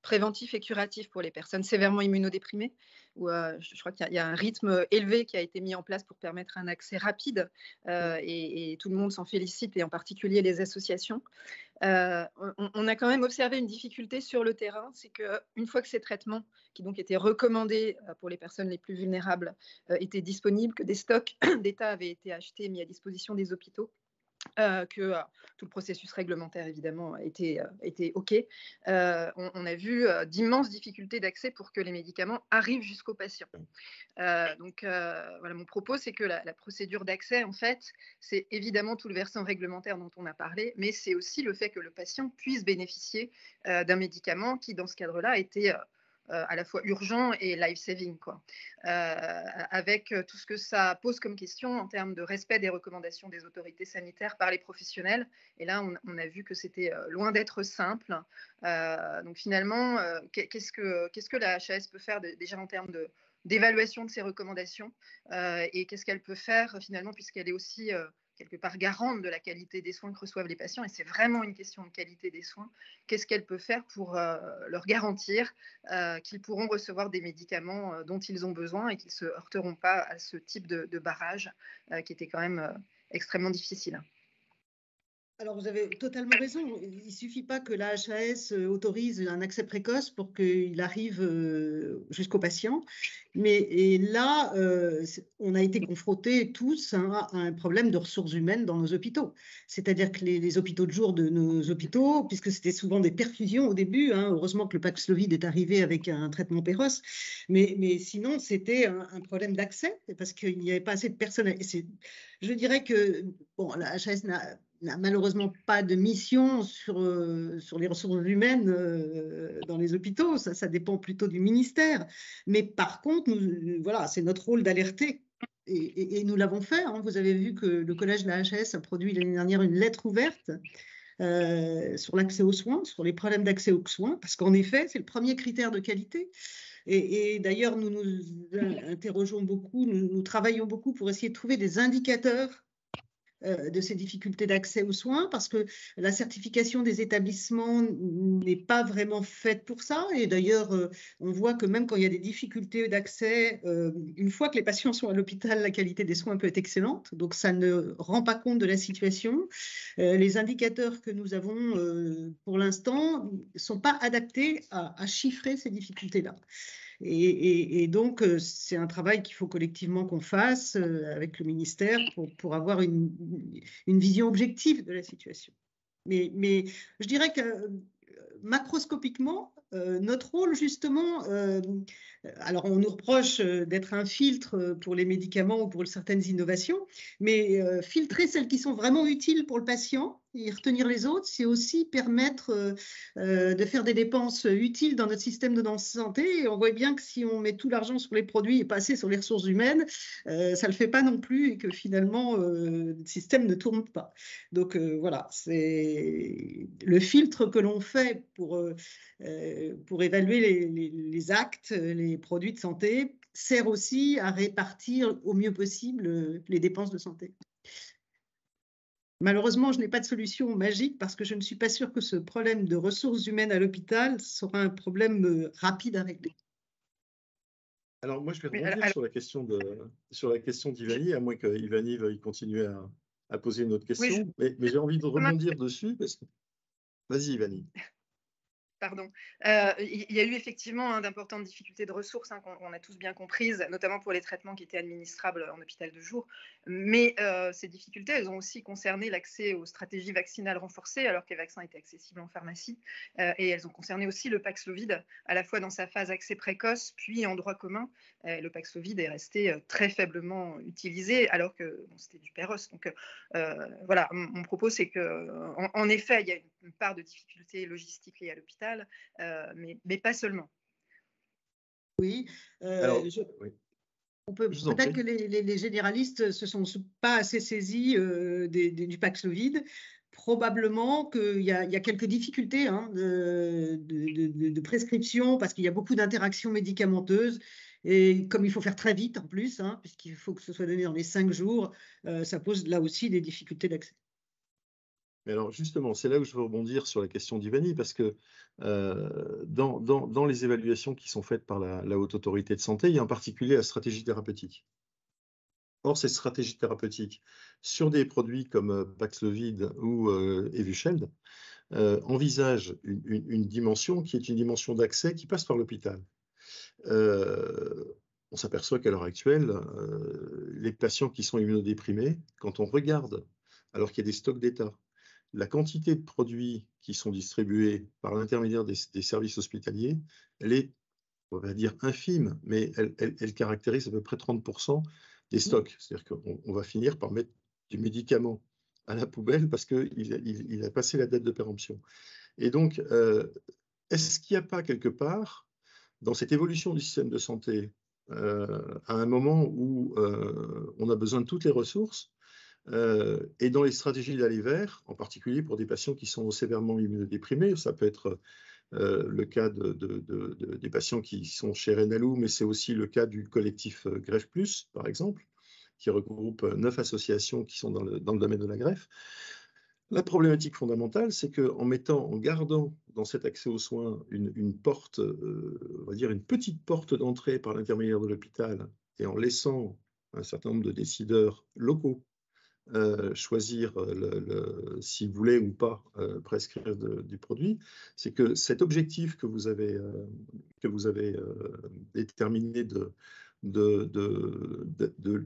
préventifs et curatifs pour les personnes sévèrement immunodéprimées, où je crois qu'il y a un rythme élevé qui a été mis en place pour permettre un accès rapide, et tout le monde s'en félicite, et en particulier les associations. On a quand même observé une difficulté sur le terrain, c'est qu'une fois que ces traitements, qui donc étaient recommandés pour les personnes les plus vulnérables, étaient disponibles, que des stocks d'État avaient été achetés et mis à disposition des hôpitaux, que tout le processus réglementaire évidemment était OK. On a vu d'immenses difficultés d'accès pour que les médicaments arrivent jusqu'aux patients. Donc voilà, mon propos, c'est que la procédure d'accès, en fait, c'est évidemment tout le versant réglementaire dont on a parlé, mais c'est aussi le fait que le patient puisse bénéficier d'un médicament qui, dans ce cadre-là, était à la fois urgent et life-saving, quoi. Avec tout ce que ça pose comme question en termes de respect des recommandations des autorités sanitaires par les professionnels. Et là, on a vu que c'était loin d'être simple. Donc finalement, qu'est-ce que la HAS peut faire déjà en termes d'évaluation de ces recommandations, et qu'est-ce qu'elle peut faire finalement, puisqu'elle est aussi quelque part garante de la qualité des soins que reçoivent les patients, et c'est vraiment une question de qualité des soins. Qu'est-ce qu'elle peut faire pour leur garantir qu'ils pourront recevoir des médicaments dont ils ont besoin et qu'ils ne se heurteront pas à ce type de barrage qui était quand même extrêmement difficile. Alors, vous avez totalement raison. Il ne suffit pas que la HAS autorise un accès précoce pour qu'il arrive jusqu'au patient. Et là, on a été confrontés tous à un problème de ressources humaines dans nos hôpitaux. C'est-à-dire que les hôpitaux de jour de nos hôpitaux, puisque c'était souvent des perfusions au début, hein, heureusement que le Paxlovid est arrivé avec un traitement Péros, mais sinon, c'était un problème d'accès parce qu'il n'y avait pas assez de personnel. Je dirais que bon, la HAS n'a malheureusement pas de mission sur les ressources humaines dans les hôpitaux, ça dépend plutôt du ministère. Mais par contre, voilà, c'est notre rôle d'alerter. Et nous l'avons fait. Hein. Vous avez vu que le collège de la HAS a produit l'année dernière une lettre ouverte sur l'accès aux soins, sur les problèmes d'accès aux soins, parce qu'en effet, c'est le premier critère de qualité. Et d'ailleurs, nous nous interrogeons beaucoup, nous travaillons beaucoup pour essayer de trouver des indicateurs de ces difficultés d'accès aux soins, parce que la certification des établissements n'est pas vraiment faite pour ça. Et d'ailleurs, on voit que même quand il y a des difficultés d'accès, une fois que les patients sont à l'hôpital, la qualité des soins peut être excellente. Donc, ça ne rend pas compte de la situation. Les indicateurs que nous avons pour l'instant ne sont pas adaptés à chiffrer ces difficultés-là. Et donc, c'est un travail qu'il faut collectivement qu'on fasse avec le ministère pour avoir une vision objective de la situation. Mais je dirais que macroscopiquement, notre rôle, justement, alors on nous reproche d'être un filtre pour les médicaments ou pour certaines innovations, mais filtrer celles qui sont vraiment utiles pour le patient et retenir les autres, c'est aussi permettre de faire des dépenses utiles dans notre système de santé. Et on voit bien que si on met tout l'argent sur les produits et pas assez sur les ressources humaines, ça ne le fait pas non plus et que finalement, le système ne tourne pas. Donc voilà, c'est le filtre que l'on fait pour évaluer les actes, les produits de santé, sert aussi à répartir au mieux possible les dépenses de santé. Malheureusement, je n'ai pas de solution magique parce que je ne suis pas sûre que ce problème de ressources humaines à l'hôpital sera un problème rapide à régler. Alors moi, je vais rebondir sur la question d'Ivani, à moins que Ivani veuille continuer à poser une autre question. Oui, mais j'ai envie de rebondir dessus. Vas-y, Ivani. Pardon. Il y a eu effectivement d'importantes difficultés de ressources qu'on a tous bien comprises, notamment pour les traitements qui étaient administrables en hôpital de jour. Mais ces difficultés, elles ont aussi concerné l'accès aux stratégies vaccinales renforcées, alors que les vaccins étaient accessibles en pharmacie. Et elles ont concerné aussi le Paxlovid, à la fois dans sa phase accès précoce, puis en droit commun. Le Paxlovid est resté très faiblement utilisé, alors que c'était du Péros. Donc voilà, mon propos, c'est qu'en effet, il y a une part de difficultés logistiques liées à l'hôpital, mais pas seulement. Oui. Oui. Peut-être que les généralistes ne se sont pas assez saisis du Paxlovid. Probablement qu'il y a quelques difficultés de prescription parce qu'il y a beaucoup d'interactions médicamenteuses. Et comme il faut faire très vite en plus, puisqu'il faut que ce soit donné dans les 5 jours, ça pose là aussi des difficultés d'accès. Mais alors justement, c'est là où je veux rebondir sur la question d'Ivani, parce que dans les évaluations qui sont faites par la Haute Autorité de Santé, il y a en particulier la stratégie thérapeutique. Or, cette stratégie thérapeutique, sur des produits comme Paxlovid ou Evusheld, envisage une dimension qui est une dimension d'accès qui passe par l'hôpital. On s'aperçoit qu'à l'heure actuelle, les patients qui sont immunodéprimés, quand on regarde, alors qu'il y a des stocks d'État, la quantité de produits qui sont distribués par l'intermédiaire des services hospitaliers, elle est, on va dire, infime, mais elle caractérise à peu près 30% des stocks. C'est-à-dire qu'on va finir par mettre du médicament à la poubelle parce qu'il a passé la date de péremption. Et donc, est-ce qu'il n'y a pas quelque part, dans cette évolution du système de santé, à un moment où on a besoin de toutes les ressources, et dans les stratégies d'aller vers, en particulier pour des patients qui sont sévèrement immunodéprimés, ça peut être le cas des patients qui sont chez Renalou, mais c'est aussi le cas du collectif Greffe Plus, par exemple, qui regroupe 9 associations qui sont dans le domaine de la greffe. La problématique fondamentale, c'est en gardant dans cet accès aux soins une porte, on va dire une petite porte d'entrée par l'intermédiaire de l'hôpital, et en laissant un certain nombre de décideurs locaux choisir s'ils voulaient ou pas prescrire du produit, c'est que cet objectif que vous avez déterminé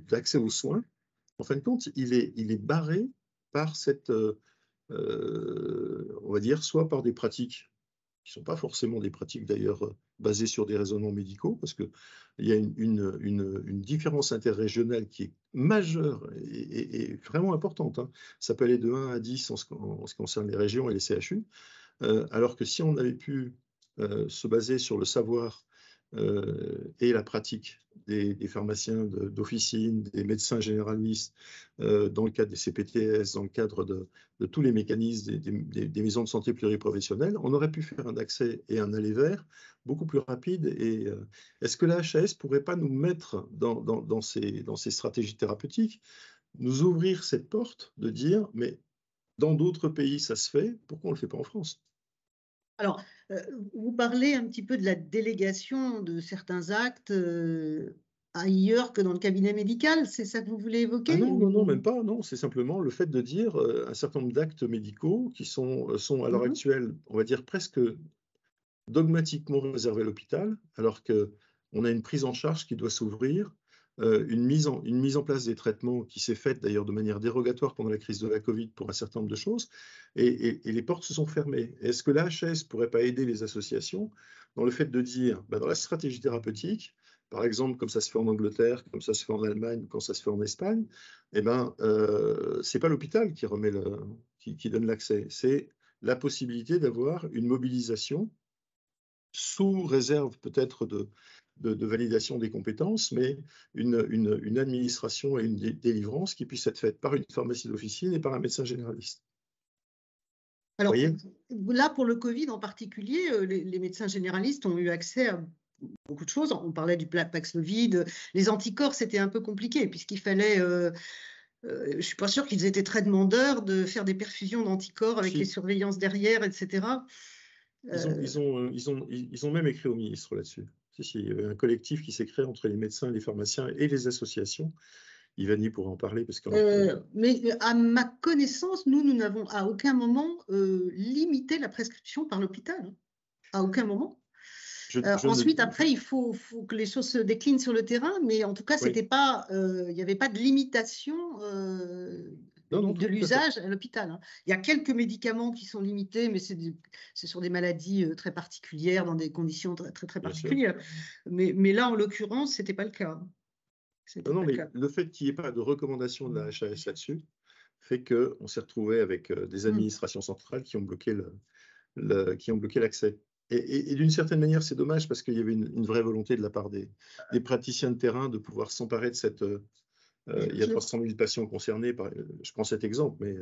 d'accès aux soins, en fin de compte, il est barré par cette, on va dire, soit par des pratiques qui ne sont pas forcément des pratiques d'ailleurs basées sur des raisonnements médicaux, parce qu'il y a une différence interrégionale qui est majeure et vraiment importante. Ça peut aller de 1 à 10 en ce qui concerne les régions et les CHU, alors que si on avait pu se baser sur le savoir et la pratique des pharmaciens d'officine, des médecins généralistes, dans le cadre des CPTS, dans le cadre de tous les mécanismes des maisons de santé pluriprofessionnelles, on aurait pu faire un accès et un aller vers beaucoup plus rapide. Et est-ce que la HAS ne pourrait pas nous mettre dans ces stratégies thérapeutiques nous ouvrir cette porte de dire, mais dans d'autres pays, ça se fait, pourquoi on ne le fait pas en France? Alors, vous parlez un petit peu de la délégation de certains actes ailleurs que dans le cabinet médical, c'est ça que vous voulez Ah évoquer non, non, non, même ou... pas, non, c'est simplement le fait de dire un certain nombre d'actes médicaux qui sont à l'heure Mhm. actuelle, on va dire presque dogmatiquement réservés à l'hôpital, alors qu'on a une prise en charge qui doit s'ouvrir, une mise en place des traitements qui s'est faite d'ailleurs de manière dérogatoire pendant la crise de la Covid pour un certain nombre de choses, et les portes se sont fermées. Est-ce que l'AHS ne pourrait pas aider les associations dans le fait de dire, dans la stratégie thérapeutique, par exemple, comme ça se fait en Angleterre, comme ça se fait en Allemagne, comme ça se fait en Espagne, c'est pas l'hôpital qui donne l'accès, c'est la possibilité d'avoir une mobilisation sous réserve peut-être de validation des compétences, mais une administration et une délivrance qui puisse être faite par une pharmacie d'officine et par un médecin généraliste. Vous Alors, voyez? là, pour le Covid en particulier, les médecins généralistes ont eu accès à beaucoup de choses. On parlait du Paxlovid. Les anticorps, c'était un peu compliqué puisqu'il fallait... je ne suis pas sûre qu'ils étaient très demandeurs de faire des perfusions d'anticorps avec les Si, surveillances derrière, etc. ils ont même écrit au ministre là-dessus. Si, il y avait un collectif qui s'est créé entre les médecins, les pharmaciens et les associations. Ivani pourra en parler parce que Mais à ma connaissance, nous n'avons à aucun moment limité la prescription par l'hôpital. Hein. À aucun moment. Ensuite, après, il faut que les choses se déclinent sur le terrain, mais en tout cas, oui. il n'y avait pas de limitation Non, de tout à fait. l'usage à l'hôpital. Hein. Il y a quelques médicaments qui sont limités, mais c'est sur des maladies très particulières, dans des conditions très, très, très Bien sûr. particulières. Mais là, en l'occurrence, ce n'était pas le cas. Non, mais le fait qu'il n'y ait pas de recommandation de la HAS là-dessus fait qu'on s'est retrouvé avec des administrations centrales qui ont bloqué l'accès. Et d'une certaine manière, c'est dommage parce qu'il y avait une vraie volonté de la part des praticiens de terrain de pouvoir s'emparer de cette... il y a 300 000 patients concernés, je prends cet exemple, mais...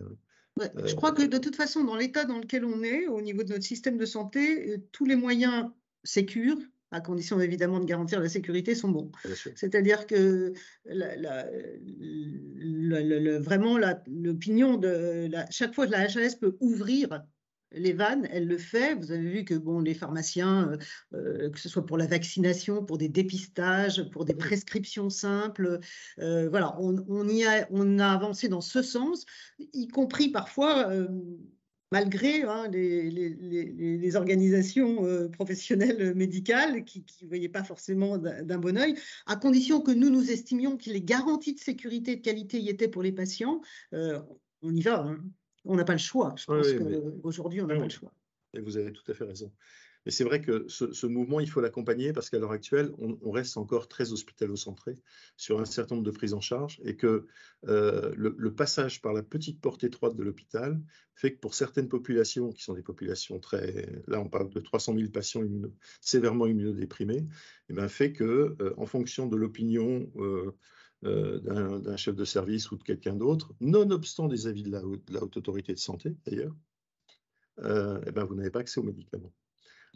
je crois que de toute façon, dans l'état dans lequel on est, au niveau de notre système de santé, tous les moyens sécures, à condition évidemment de garantir la sécurité, sont bons. C'est-à-dire que vraiment l'opinion de chaque fois que la HAS peut ouvrir les vannes, elle le fait. Vous avez vu que les pharmaciens, que ce soit pour la vaccination, pour des dépistages, pour des prescriptions simples, voilà, on a avancé dans ce sens, y compris parfois malgré les organisations professionnelles médicales qui ne voyaient pas forcément d'un bon œil, à condition que nous estimions que les garanties de sécurité et de qualité y étaient pour les patients, on y va. Hein. On n'a pas le choix. Je pense qu'aujourd'hui, on n'a pas le choix. Et vous avez tout à fait raison. Mais c'est vrai que ce mouvement, il faut l'accompagner parce qu'à l'heure actuelle, on reste encore très hospitalo-centré sur un certain nombre de prises en charge et que le passage par la petite porte étroite de l'hôpital fait que pour certaines populations, qui sont des populations là on parle de 300 000 patients sévèrement immunodéprimés, fait que en fonction de l'opinion d'un chef de service ou de quelqu'un d'autre, nonobstant des avis de la haute autorité de santé d'ailleurs, vous n'avez pas accès aux médicaments.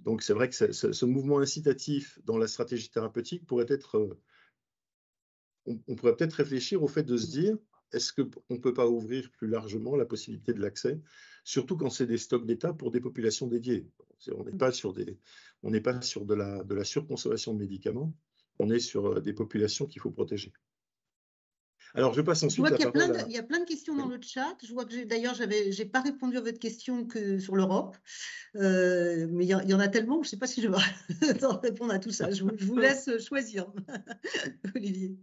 Donc c'est vrai que ce mouvement incitatif dans la stratégie thérapeutique pourrait être, on pourrait peut-être réfléchir au fait de se dire, est-ce qu'on ne peut pas ouvrir plus largement la possibilité de l'accès, surtout quand c'est des stocks d'État pour des populations dédiées. On n'est pas sur de la surconsommation de médicaments, on est sur des populations qu'il faut protéger. Alors, je passe ensuite la parole Il y a plein de questions dans le chat. Je vois que d'ailleurs, je n'ai pas répondu à votre question que sur l'Europe. Mais il y en a tellement que je ne sais pas si je vais répondre à tout ça. Je vous laisse choisir, Olivier.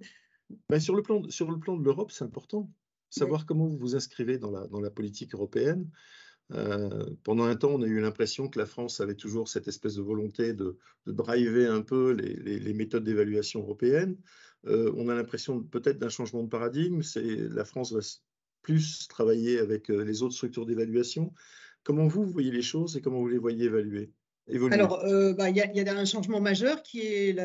Sur le plan de l'Europe, c'est important. Savoir comment vous vous inscrivez dans la politique européenne. Pendant un temps, on a eu l'impression que la France avait toujours cette espèce de volonté de driver un peu les méthodes d'évaluation européennes. On a l'impression peut-être d'un changement de paradigme. La France va plus travailler avec les autres structures d'évaluation. Comment vous voyez les choses et comment vous les voyez évoluer? Alors, il y a un changement majeur qui est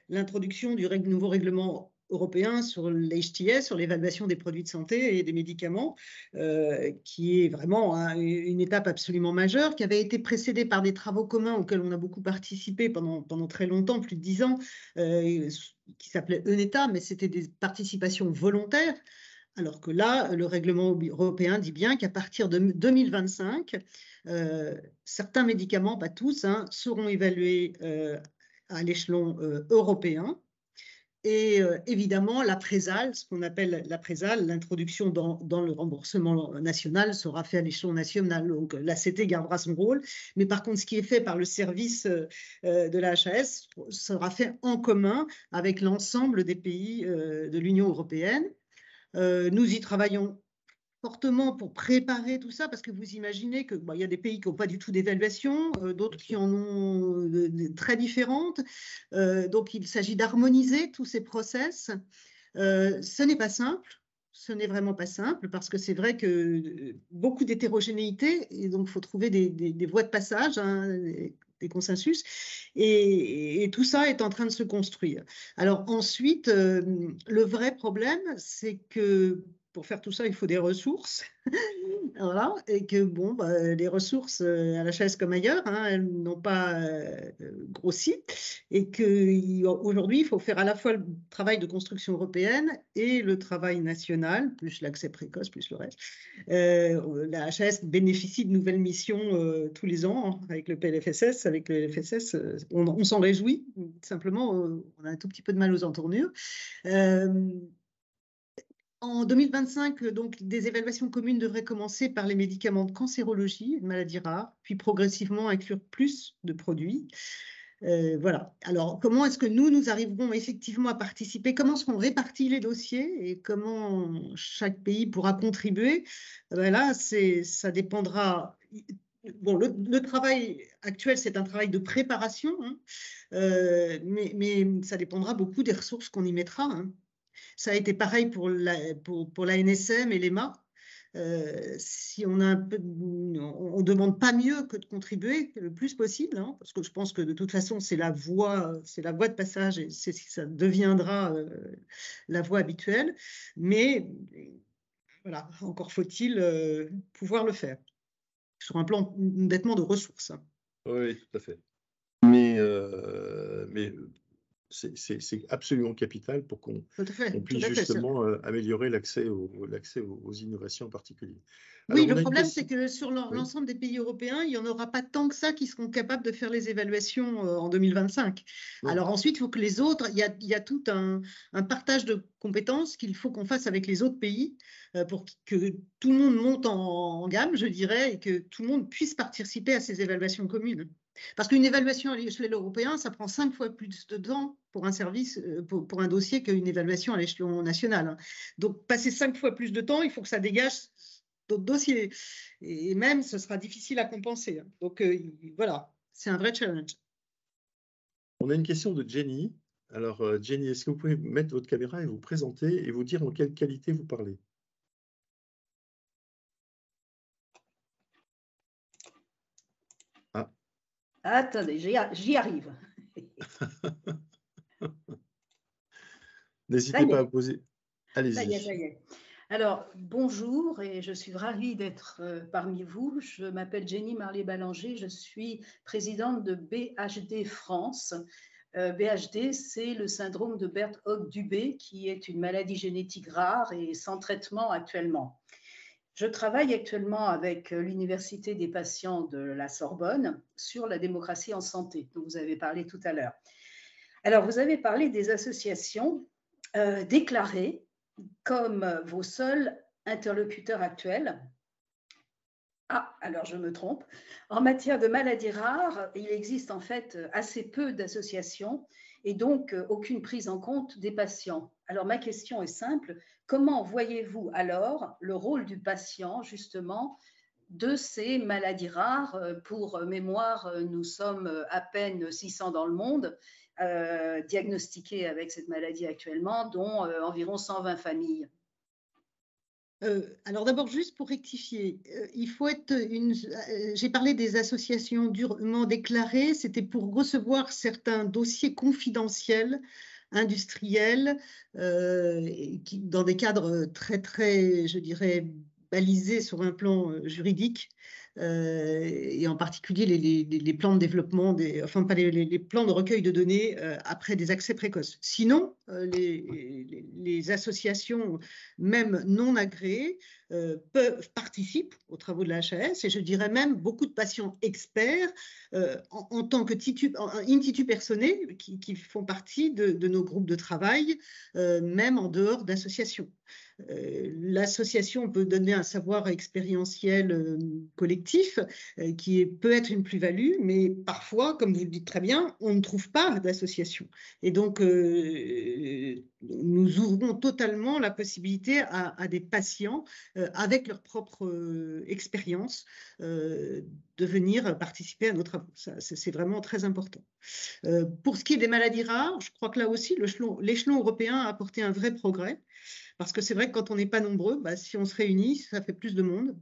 l'introduction du nouveau règlement européen sur l'HTS, sur l'évaluation des produits de santé et des médicaments, qui est vraiment une étape absolument majeure, qui avait été précédée par des travaux communs auxquels on a beaucoup participé pendant très longtemps, plus de 10 ans, qui s'appelait ENETA, mais c'était des participations volontaires. Alors que là, le règlement européen dit bien qu'à partir de 2025, certains médicaments, pas tous, hein, seront évalués à l'échelon européen. Et évidemment, l'aprésal, ce qu'on appelle l'aprésal, l'introduction dans le remboursement national sera fait à l'échelon national. Donc l'ACT gardera son rôle. Mais par contre, ce qui est fait par le service de la HAS sera fait en commun avec l'ensemble des pays de l'Union européenne. Nous y travaillons fortement pour préparer tout ça, parce que vous imaginez qu'il y a des pays qui n'ont pas du tout d'évaluation, d'autres qui en ont très différentes. Donc, il s'agit d'harmoniser tous ces process. Ce n'est pas simple. Ce n'est vraiment pas simple, parce que c'est vrai que beaucoup d'hétérogénéité, et donc il faut trouver des voies de passage, hein, des consensus, et tout ça est en train de se construire. Alors ensuite, le vrai problème, c'est que pour faire tout ça, il faut des ressources. Voilà, et que bon, les ressources à la HAS comme ailleurs, hein, elles n'ont pas grossi, et qu'aujourd'hui, il faut faire à la fois le travail de construction européenne et le travail national, plus l'accès précoce, plus le reste. La HAS bénéficie de nouvelles missions tous les ans, hein, avec le PLFSS. Avec le LFSS, on s'en réjouit, simplement, on a un tout petit peu de mal aux entournures. En 2025, donc, des évaluations communes devraient commencer par les médicaments de cancérologie, une maladie rare, puis progressivement inclure plus de produits. Voilà. Alors, comment est-ce que nous arriverons effectivement à participer? Comment seront répartis les dossiers et comment chaque pays pourra contribuer? Là, ça dépendra. Bon, le travail actuel, c'est un travail de préparation, hein, mais ça dépendra beaucoup des ressources qu'on y mettra, hein. Ça a été pareil pour la NSM et l'EMA. Si on on demande pas mieux que de contribuer le plus possible, hein, parce que je pense que de toute façon c'est la voie de passage et ça deviendra la voie habituelle. Mais voilà, encore faut-il pouvoir le faire sur un plan nettement de ressources. Oui, tout à fait. Mais c'est absolument capital pour qu'on puisse justement améliorer l'accès aux innovations en particulier. Oui, le problème, c'est que sur l'ensemble des pays européens, il n'y en aura pas tant que ça qui seront capables de faire les évaluations en 2025. Non. Alors ensuite, il faut que les autres, il y a tout un partage de compétences qu'il faut qu'on fasse avec les autres pays pour que tout le monde monte en gamme, je dirais, et que tout le monde puisse participer à ces évaluations communes. Parce qu'une évaluation à l'échelon européen, ça prend 5 fois plus de temps pour un service, pour un dossier qu'une évaluation à l'échelon national. Donc, passer 5 fois plus de temps, il faut que ça dégage d'autres dossiers. Et même, ce sera difficile à compenser. Donc, voilà, c'est un vrai challenge. On a une question de Jenny. Alors, Jenny, est-ce que vous pouvez mettre votre caméra et vous présenter et vous dire en quelle qualité vous parlez? Ah. Attendez, j'y arrive. N'hésitez pas à poser. Allez-y. Ça y est. Alors, bonjour et je suis ravie d'être parmi vous. Je m'appelle Jenny Marley-Ballanger, je suis présidente de BHD France. BHD, c'est le syndrome de Bert-Hogg-Dubé, qui est une maladie génétique rare et sans traitement actuellement. Je travaille actuellement avec l'Université des patients de la Sorbonne sur la démocratie en santé, dont vous avez parlé tout à l'heure. Alors, vous avez parlé des associations déclarées comme vos seuls interlocuteurs actuels. Ah, alors je me trompe. En matière de maladies rares, il existe en fait assez peu d'associations et donc aucune prise en compte des patients. Alors ma question est simple, comment voyez-vous alors le rôle du patient justement de ces maladies rares? Pour mémoire, nous sommes à peine 600 dans le monde diagnostiqués avec cette maladie actuellement, dont environ 120 familles. Alors d'abord, juste pour rectifier, il faut être j'ai parlé des associations durement déclarées, c'était pour recevoir certains dossiers confidentiels, industriels, dans des cadres très, très, je dirais, balisés sur un plan juridique. et en particulier les plans de développement, enfin pas les plans de recueil de données après des accès précoces. Sinon, les associations, même non agréées, participent aux travaux de la HAS, et je dirais même beaucoup de patients experts en tant que in situ personae qui font partie de nos groupes de travail, même en dehors d'associations. L'association peut donner un savoir expérientiel collectif qui peut être une plus-value, mais parfois, comme vous le dites très bien, on ne trouve pas d'association. Et donc, nous ouvrons totalement la possibilité à des patients, avec leur propre expérience, de venir participer à nos travaux. C'est vraiment très important. Pour ce qui est des maladies rares, je crois que là aussi, l'échelon européen a apporté un vrai progrès. Parce que c'est vrai que quand on n'est pas nombreux, si on se réunit, ça fait plus de monde.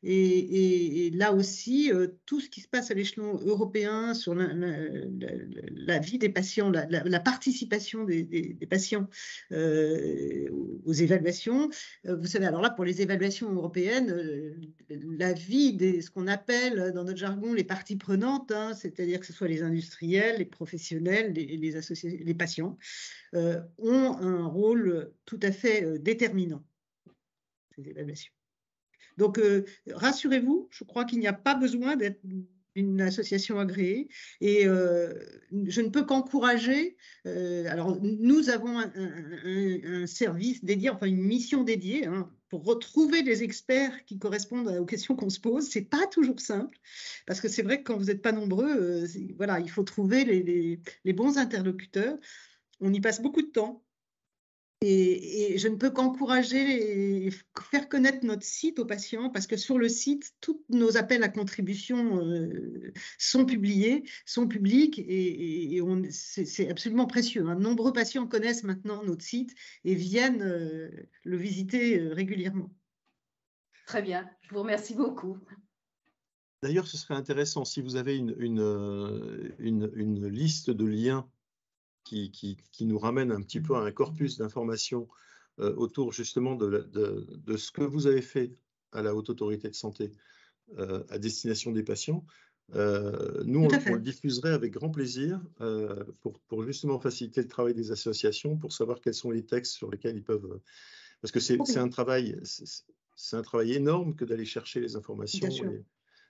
Et là aussi, tout ce qui se passe à l'échelon européen sur la vie des patients, la participation des patients aux évaluations. Vous savez, alors là, pour les évaluations européennes, la vie ce qu'on appelle dans notre jargon les parties prenantes, hein, c'est-à-dire que ce soit les industriels, les professionnels, les patients, ont un rôle tout à fait déterminant, ces évaluations. Donc, rassurez-vous, je crois qu'il n'y a pas besoin d'être une association agréée, et je ne peux qu'encourager. Alors, nous avons un service dédié, enfin une mission dédiée, hein, pour retrouver des experts qui correspondent aux questions qu'on se pose. C'est pas toujours simple, parce que c'est vrai que quand vous n'êtes pas nombreux, voilà, il faut trouver les bons interlocuteurs. On y passe beaucoup de temps. Et je ne peux qu'encourager et faire connaître notre site aux patients, parce que sur le site, tous nos appels à contribution sont publiés, sont publics, et c'est absolument précieux. Hein. Nombreux patients connaissent maintenant notre site et viennent le visiter régulièrement. Très bien, je vous remercie beaucoup. D'ailleurs, ce serait intéressant si vous avez une liste de liens qui nous ramène un petit peu à un corpus d'informations autour justement de ce que vous avez fait à la Haute Autorité de Santé à destination des patients. Nous, on le diffuserait avec grand plaisir pour justement faciliter le travail des associations, pour savoir quels sont les textes sur lesquels ils peuvent... Parce que c'est un travail énorme que d'aller chercher les informations. Bien sûr.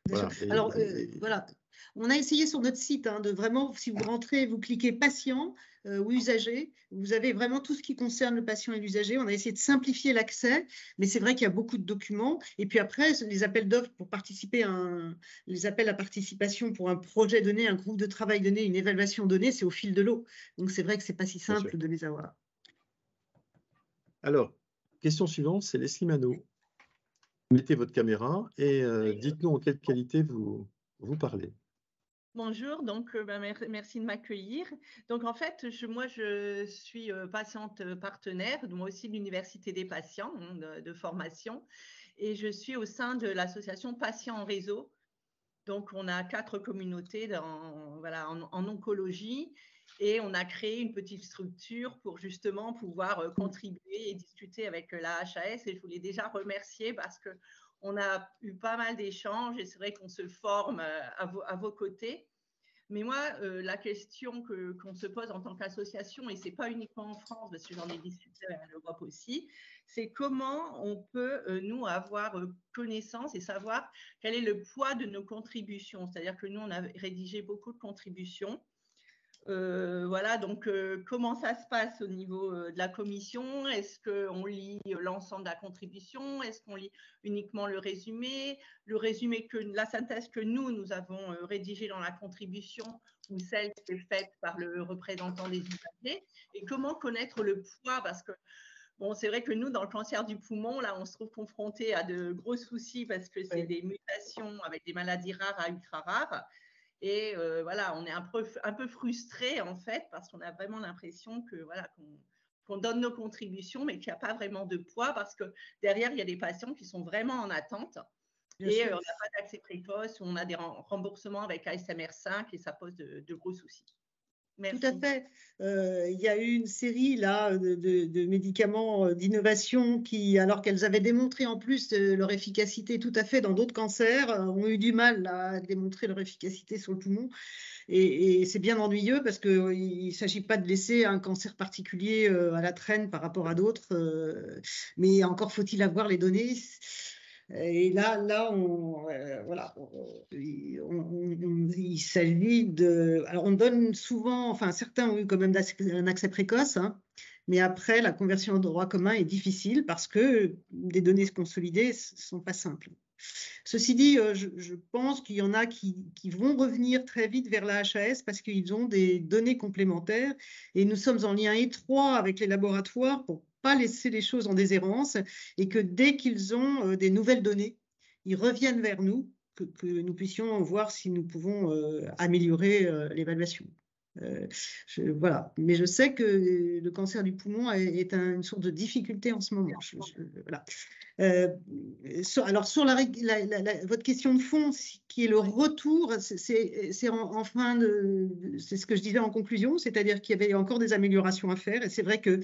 Voilà. Alors, voilà. On a essayé sur notre site de vraiment, si vous rentrez, vous cliquez patient ou usager, vous avez vraiment tout ce qui concerne le patient et l'usager. On a essayé de simplifier l'accès, mais c'est vrai qu'il y a beaucoup de documents. Et puis après, les appels d'offres pour participer les appels à participation pour un projet donné, un groupe de travail donné, une évaluation donnée, c'est au fil de l'eau. Donc c'est vrai que c'est pas si simple de les avoir. Alors, question suivante, c'est Leslie Manot. Mettez votre caméra et dites-nous en quelle qualité vous parlez. Bonjour, donc merci de m'accueillir. Donc en fait, moi je suis patiente partenaire, moi aussi de l'Université des patients de formation, et je suis au sein de l'association Patients en réseau. Donc on a 4 communautés en oncologie, et on a créé une petite structure pour justement pouvoir contribuer et discuter avec la HAS, et je voulais déjà remercier parce que on a eu pas mal d'échanges, et c'est vrai qu'on se forme à vos côtés. Mais moi, la question qu'on se pose en tant qu'association, et ce n'est pas uniquement en France, parce que j'en ai discuté en Europe aussi, c'est comment on peut, nous, avoir connaissance et savoir quel est le poids de nos contributions. C'est-à-dire que nous, on a rédigé beaucoup de contributions. Voilà, donc comment ça se passe au niveau de la commission? Est-ce qu'on lit l'ensemble de la contribution? Est-ce qu'on lit uniquement le résumé la synthèse que nous avons rédigée dans la contribution, ou celle qui est faite par le représentant des usagers? Et comment connaître le poids? Parce que bon, c'est vrai que nous, dans le cancer du poumon, là, on se trouve confronté à de gros soucis parce que c'est des mutations avec des maladies rares à ultra rares. Et voilà, on est un peu frustré en fait, parce qu'on a vraiment l'impression que voilà, qu'on donne nos contributions, mais qu'il n'y a pas vraiment de poids, parce que derrière, il y a des patients qui sont vraiment en attente. Et on n'a pas d'accès précoce, on a des remboursements avec ASMR5, et ça pose de gros soucis. Merci. Tout à fait. Il y a eu une série là de médicaments d'innovation qui, alors qu'elles avaient démontré en plus leur efficacité tout à fait dans d'autres cancers, ont eu du mal à démontrer leur efficacité sur le poumon. Et c'est bien ennuyeux parce qu'il ne s'agit pas de laisser un cancer particulier à la traîne par rapport à d'autres, mais encore faut-il avoir les données. Et là, voilà, il s'agit de. Alors, on donne souvent, enfin, certains ont eu quand même un accès précoce, hein, mais après, la conversion au droit commun est difficile parce que des données consolidées ne sont pas simples. Ceci dit, je pense qu'il y en a qui vont revenir très vite vers la HAS parce qu'ils ont des données complémentaires et nous sommes en lien étroit avec les laboratoires pour pas laisser les choses en déshérence et que dès qu'ils ont des nouvelles données, ils reviennent vers nous, que nous puissions voir si nous pouvons améliorer l'évaluation. Voilà. Mais je sais que le cancer du poumon est une source de difficulté en ce moment. Voilà. Alors, sur votre question de fond, qui est le retour, c'est en fin c'est ce que je disais en conclusion, c'est-à-dire qu'il y avait encore des améliorations à faire. Et c'est vrai que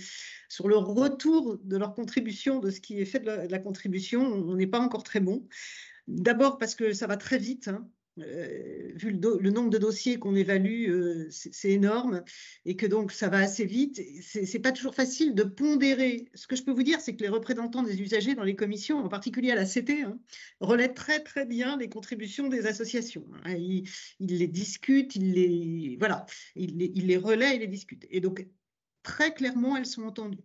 sur le retour de leur contribution, de ce qui est fait de la contribution, on n'est pas encore très bon. D'abord parce que ça va très vite, hein. Vu le nombre de dossiers qu'on évalue, c'est énorme et que donc ça va assez vite. C'est pas toujours facile de pondérer. Ce que je peux vous dire, c'est que les représentants des usagers dans les commissions, en particulier à la CT, hein, relaient très très bien les contributions des associations. Hein. Ils les discutent, ils les relaient et les discutent. Et donc très clairement, elles sont entendues.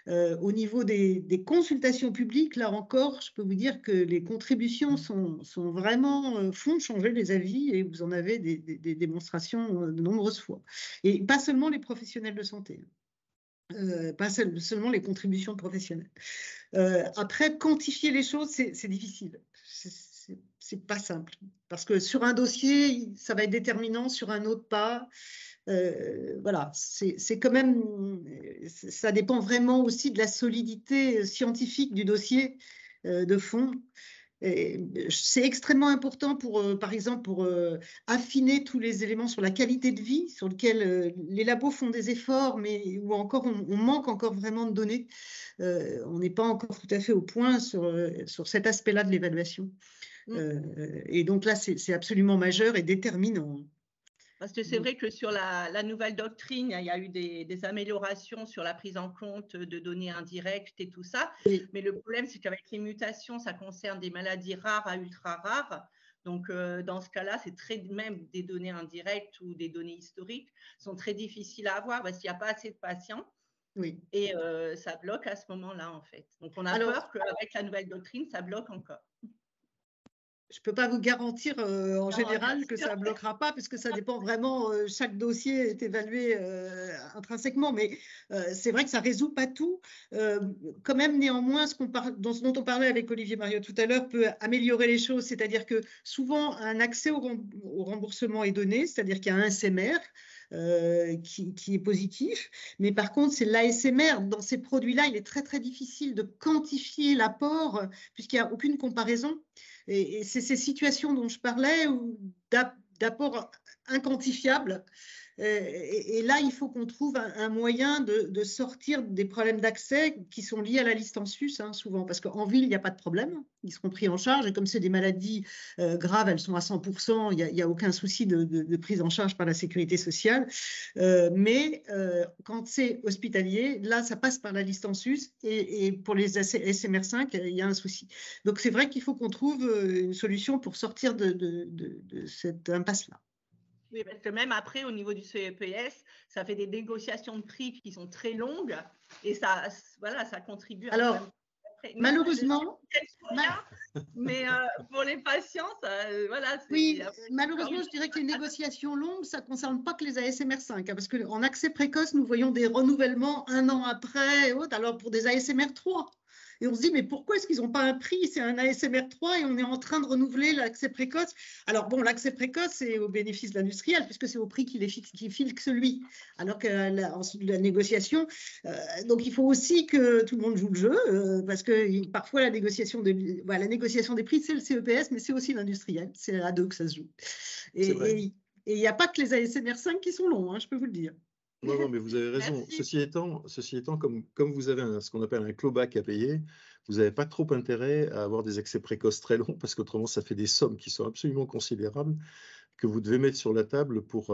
Au niveau des consultations publiques, là encore, je peux vous dire que les contributions sont vraiment, font changer les avis et vous en avez des démonstrations de nombreuses fois. Et pas seulement les professionnels de santé, pas seulement les contributions professionnelles. Après, quantifier les choses, c'est difficile. C'est pas simple. Parce que sur un dossier, ça va être déterminant, sur un autre pas. Voilà, c'est quand même, ça dépend vraiment aussi de la solidité scientifique du dossier de fond. C'est extrêmement important par exemple, pour affiner tous les éléments sur la qualité de vie, sur lesquels les labos font des efforts, mais où encore on manque encore vraiment de données. On n'est pas encore tout à fait au point sur cet aspect-là de l'évaluation. Et donc là, c'est absolument majeur et déterminant. Parce que c'est vrai que sur la nouvelle doctrine, il y a eu des améliorations sur la prise en compte de données indirectes et tout ça. Oui. Mais le problème, c'est qu'avec les mutations, ça concerne des maladies rares à ultra rares. Donc, dans ce cas-là, même des données indirectes ou des données historiques sont très difficiles à avoir parce qu'il n'y a pas assez de patients. Oui. Et ça bloque à ce moment-là, en fait. Donc, on a peur qu'avec la nouvelle doctrine, ça bloque encore. Je ne peux pas vous garantir en général que ça ne bloquera pas, puisque ça dépend vraiment, chaque dossier est évalué intrinsèquement, mais c'est vrai que ça ne résout pas tout. Quand même, néanmoins, ce dont on parlait avec Olivier Mariot tout à l'heure peut améliorer les choses, c'est-à-dire que souvent, un accès au remboursement est donné, c'est-à-dire qu'il y a un SMR, qui est positif, mais par contre c'est l'ASMR dans ces produits-là, il est très très difficile de quantifier l'apport puisqu'il n'y a aucune comparaison et c'est ces situations dont je parlais d'apport inquantifiable. Et là, il faut qu'on trouve un moyen de sortir des problèmes d'accès qui sont liés à la liste en sus, hein, souvent, parce qu'en ville, il n'y a pas de problème, ils seront pris en charge, et comme c'est des maladies graves, elles sont à 100%, il n'y a aucun souci de prise en charge par la sécurité sociale, mais quand c'est hospitalier, là, ça passe par la liste en sus, et pour les SMR5, il y a un souci. Donc, c'est vrai qu'il faut qu'on trouve une solution pour sortir de cette impasse-là. Oui, parce que même après, au niveau du CEPS, ça fait des négociations de prix qui sont très longues et ça contribue à… Alors, malheureusement… mais pour les patients, voilà… Oui, malheureusement, je dirais que les négociations longues, ça ne concerne pas que les ASMR5, hein, parce qu'en accès précoce, nous voyons des renouvellements 1 an après et autres, alors pour des ASMR3. Et on se dit, mais pourquoi est-ce qu'ils n'ont pas un prix? C'est un ASMR3 et on est en train de renouveler l'accès précoce. Alors bon, l'accès précoce, c'est au bénéfice de l'industriel, puisque c'est au prix qui fixe lui. Alors que ensuite, la négociation, donc il faut aussi que tout le monde joue le jeu, parce que parfois la négociation des prix, c'est le CEPS, mais c'est aussi l'industriel. C'est à deux que ça se joue. Et Et il n'y a pas que les ASMR 5 qui sont longs, hein, je peux vous le dire. Non, non, mais vous avez raison. Ceci étant comme vous avez ce qu'on appelle un clawback à payer, vous n'avez pas trop intérêt à avoir des accès précoces très longs, parce qu'autrement, ça fait des sommes qui sont absolument considérables que vous devez mettre sur la table pour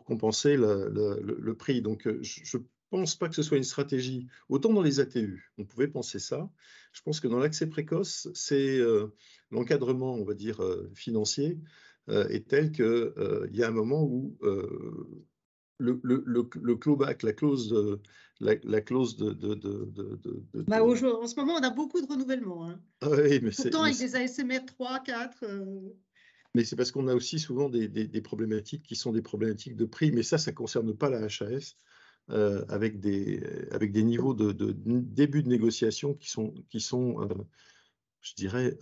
compenser le prix. Donc, je ne pense pas que ce soit une stratégie. Autant dans les ATU, on pouvait penser ça. Je pense que dans l'accès précoce, c'est l'encadrement, on va dire, financier est tel qu'il y a un moment où le clawback, la clause de En ce moment, on a beaucoup de renouvellement. Hein. Ah oui, mais pourtant, avec des ASMR 3, 4... Mais c'est parce qu'on a aussi souvent des problématiques qui sont des problématiques de prix, mais ça ne concerne pas la HAS, avec des niveaux de début de négociation qui sont je dirais,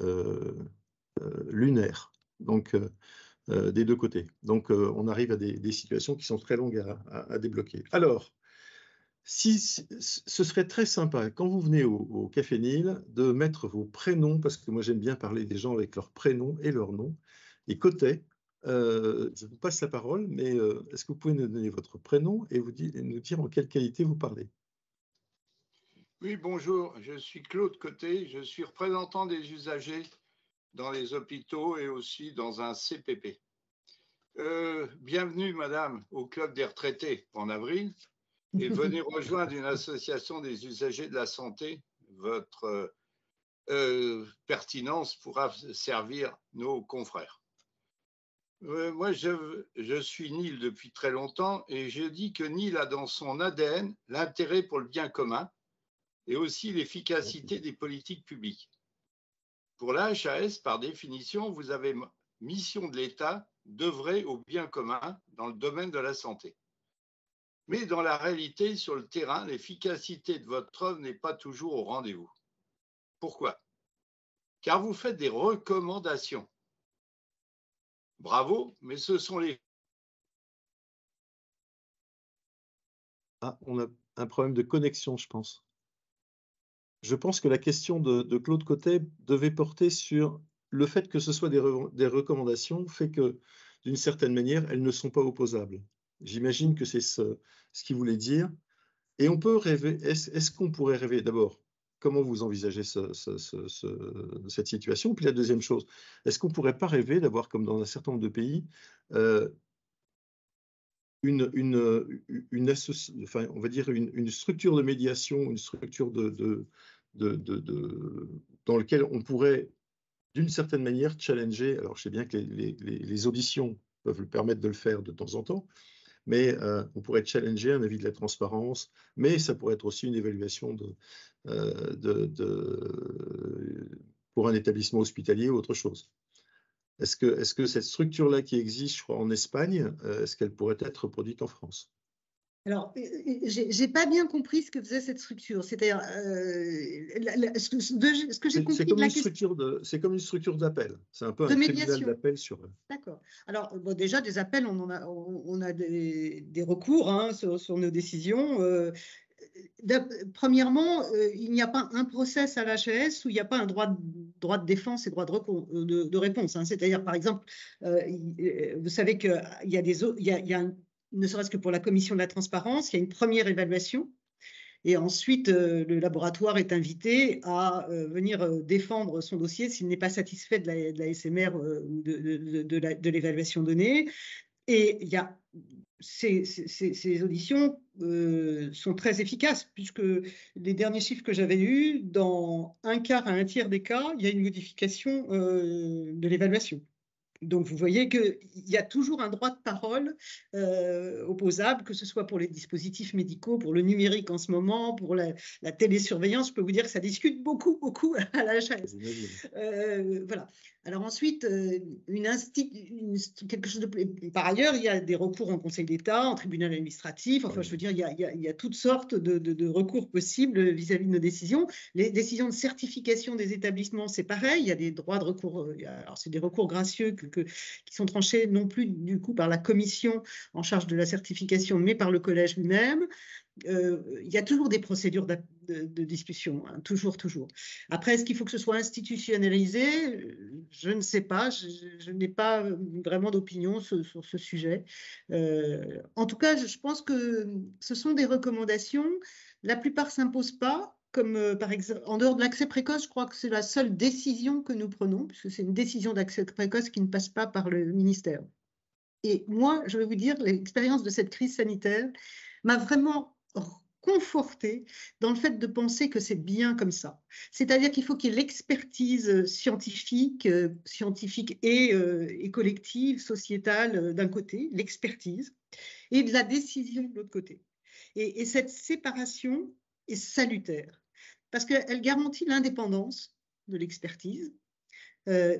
lunaires. Donc, des deux côtés. Donc, on arrive à des situations qui sont très longues à débloquer. Alors, ce serait très sympa, quand vous venez au Café Nil, de mettre vos prénoms, parce que moi j'aime bien parler des gens avec leur prénom et leur nom. Et Cotet, je vous passe la parole, mais est-ce que vous pouvez nous donner votre prénom et nous dire en quelle qualité vous parlez? Oui, bonjour, je suis Claude Cotet, je suis représentant des usagers dans les hôpitaux et aussi dans un CPP. Bienvenue, madame, au Club des retraités en avril et venez rejoindre une association des usagers de la santé. Votre pertinence pourra servir nos confrères. Moi, je suis Nil depuis très longtemps et je dis que Nil a dans son ADN l'intérêt pour le bien commun et aussi l'efficacité des politiques publiques. Pour la HAS, par définition, vous avez mission de l'État d'œuvrer au bien commun dans le domaine de la santé. Mais dans la réalité, sur le terrain, l'efficacité de votre œuvre n'est pas toujours au rendez-vous. Pourquoi? Car vous faites des recommandations. Bravo, mais ce sont les... Ah, on a un problème de connexion, je pense. Je pense que la question de Claude Cotet devait porter sur le fait que ce soit des recommandations, fait que, d'une certaine manière, elles ne sont pas opposables. J'imagine que c'est ce qu'il voulait dire. Et on peut rêver, est-ce qu'on pourrait rêver d'abord, comment vous envisagez cette situation? Puis la deuxième chose, est-ce qu'on ne pourrait pas rêver d'avoir, comme dans un certain nombre de pays, enfin, on va dire une structure de médiation, une structure dans laquelle on pourrait, d'une certaine manière, challenger. Alors, je sais bien que les auditions peuvent le permettre de le faire de temps en temps, mais on pourrait challenger un avis de la transparence, mais ça pourrait être aussi une évaluation pour un établissement hospitalier ou autre chose. Est-ce que cette structure-là qui existe, je crois, en Espagne, est-ce qu'elle pourrait être reproduite en France? Alors, j'ai pas bien compris ce que faisait cette structure. C'est-à-dire, ce que j'ai compris de la question... C'est comme une structure d'appel. C'est un peu un tribunal d'appel sur... D'accord. Alors, bon, déjà, des appels, on a des recours hein, sur nos décisions. Premièrement, il n'y a pas un process à l'HAS où il n'y a pas un droit de défense et droit de réponse. Hein. C'est-à-dire, par exemple, vous savez qu'il y a ne serait-ce que pour la commission de la transparence, il y a une première évaluation et ensuite le laboratoire est invité à venir défendre son dossier s'il n'est pas satisfait de la SMR ou de l'évaluation donnée. Et il y a ces auditions sont très efficaces puisque les derniers chiffres que j'avais eus, dans un quart à un tiers des cas, il y a une modification de l'évaluation. Donc, vous voyez qu'il y a toujours un droit de parole opposable, que ce soit pour les dispositifs médicaux, pour le numérique en ce moment, pour la télésurveillance. Je peux vous dire que ça discute beaucoup à la HAS. Voilà. Alors ensuite, quelque chose de... Par ailleurs, il y a des recours en Conseil d'État, en tribunal administratif. Enfin, je veux dire, il y a toutes sortes de recours possibles vis-à-vis de nos décisions. Les décisions de certification des établissements, c'est pareil. Il y a des droits de recours. Alors, c'est des recours gracieux qui sont tranchés non plus du coup par la commission en charge de la certification, mais par le collège lui-même. il y a toujours des procédures de discussion, hein, toujours. Après, est-ce qu'il faut que ce soit institutionnalisé? Je ne sais pas, je n'ai pas vraiment d'opinion sur ce sujet. En tout cas, je pense que ce sont des recommandations. La plupart ne s'imposent pas. Comme par exemple, en dehors de l'accès précoce, je crois que c'est la seule décision que nous prenons, puisque c'est une décision d'accès précoce qui ne passe pas par le ministère. Et moi, je vais vous dire, l'expérience de cette crise sanitaire m'a vraiment confortée dans le fait de penser que c'est bien comme ça. C'est-à-dire qu'il faut qu'il y ait l'expertise scientifique et collective, sociétale d'un côté, l'expertise, et de la décision de l'autre côté. Et cette séparation est salutaire parce qu'elle garantit l'indépendance de l'expertise,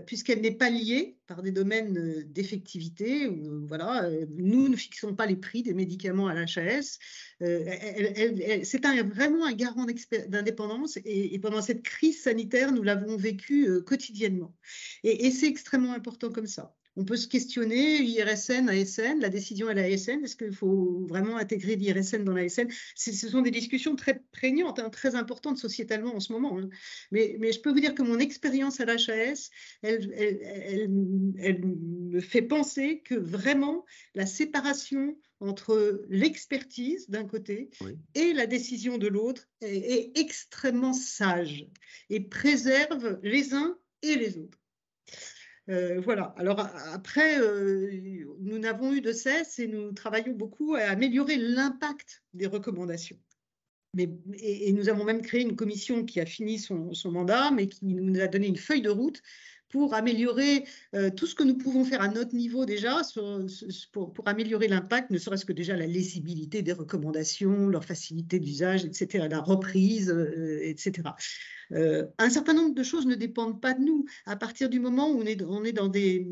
puisqu'elle n'est pas liée par des domaines d'effectivité. Voilà, nous ne fixons pas les prix des médicaments à l'HAS. C'est vraiment un garant d'indépendance et pendant cette crise sanitaire, nous l'avons vécu quotidiennement. Et c'est extrêmement important comme ça. On peut se questionner, IRSN, ASN, la décision à l'ASN, est-ce qu'il faut vraiment intégrer l'IRSN dans l'ASN? Ce sont des discussions très prégnantes, hein, très importantes sociétalement en ce moment. Hein. Mais je peux vous dire que mon expérience à l'HAS, elle me fait penser que vraiment la séparation entre l'expertise d'un côté et la décision de l'autre est extrêmement sage et préserve les uns et les autres. Voilà. Alors après, nous n'avons eu de cesse et nous travaillons beaucoup à améliorer l'impact des recommandations. Et nous avons même créé une commission qui a fini son mandat, mais qui nous a donné une feuille de route pour améliorer tout ce que nous pouvons faire à notre niveau déjà, pour améliorer l'impact, ne serait-ce que déjà la lisibilité des recommandations, leur facilité d'usage, etc., la reprise, etc. Un certain nombre de choses ne dépendent pas de nous. À partir du moment où on est dans des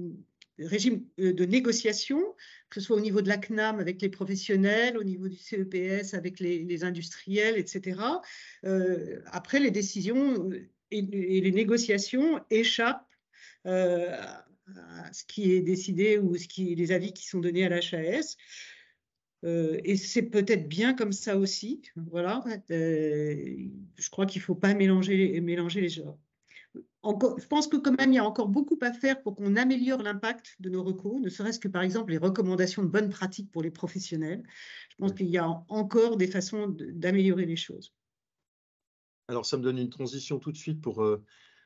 régimes de négociation, que ce soit au niveau de la CNAM avec les professionnels, au niveau du CEPS avec les industriels, etc. Après, les décisions et les négociations échappent à ce qui est décidé ou les avis qui sont donnés à l'HAS. Et c'est peut-être bien comme ça aussi. Voilà. Je crois qu'il ne faut pas mélanger les genres. Je pense que quand même, il y a encore beaucoup à faire pour qu'on améliore l'impact de nos recours, ne serait-ce que par exemple les recommandations de bonnes pratiques pour les professionnels. Je pense qu'il y a encore des façons d'améliorer les choses. Alors, ça me donne une transition tout de suite pour...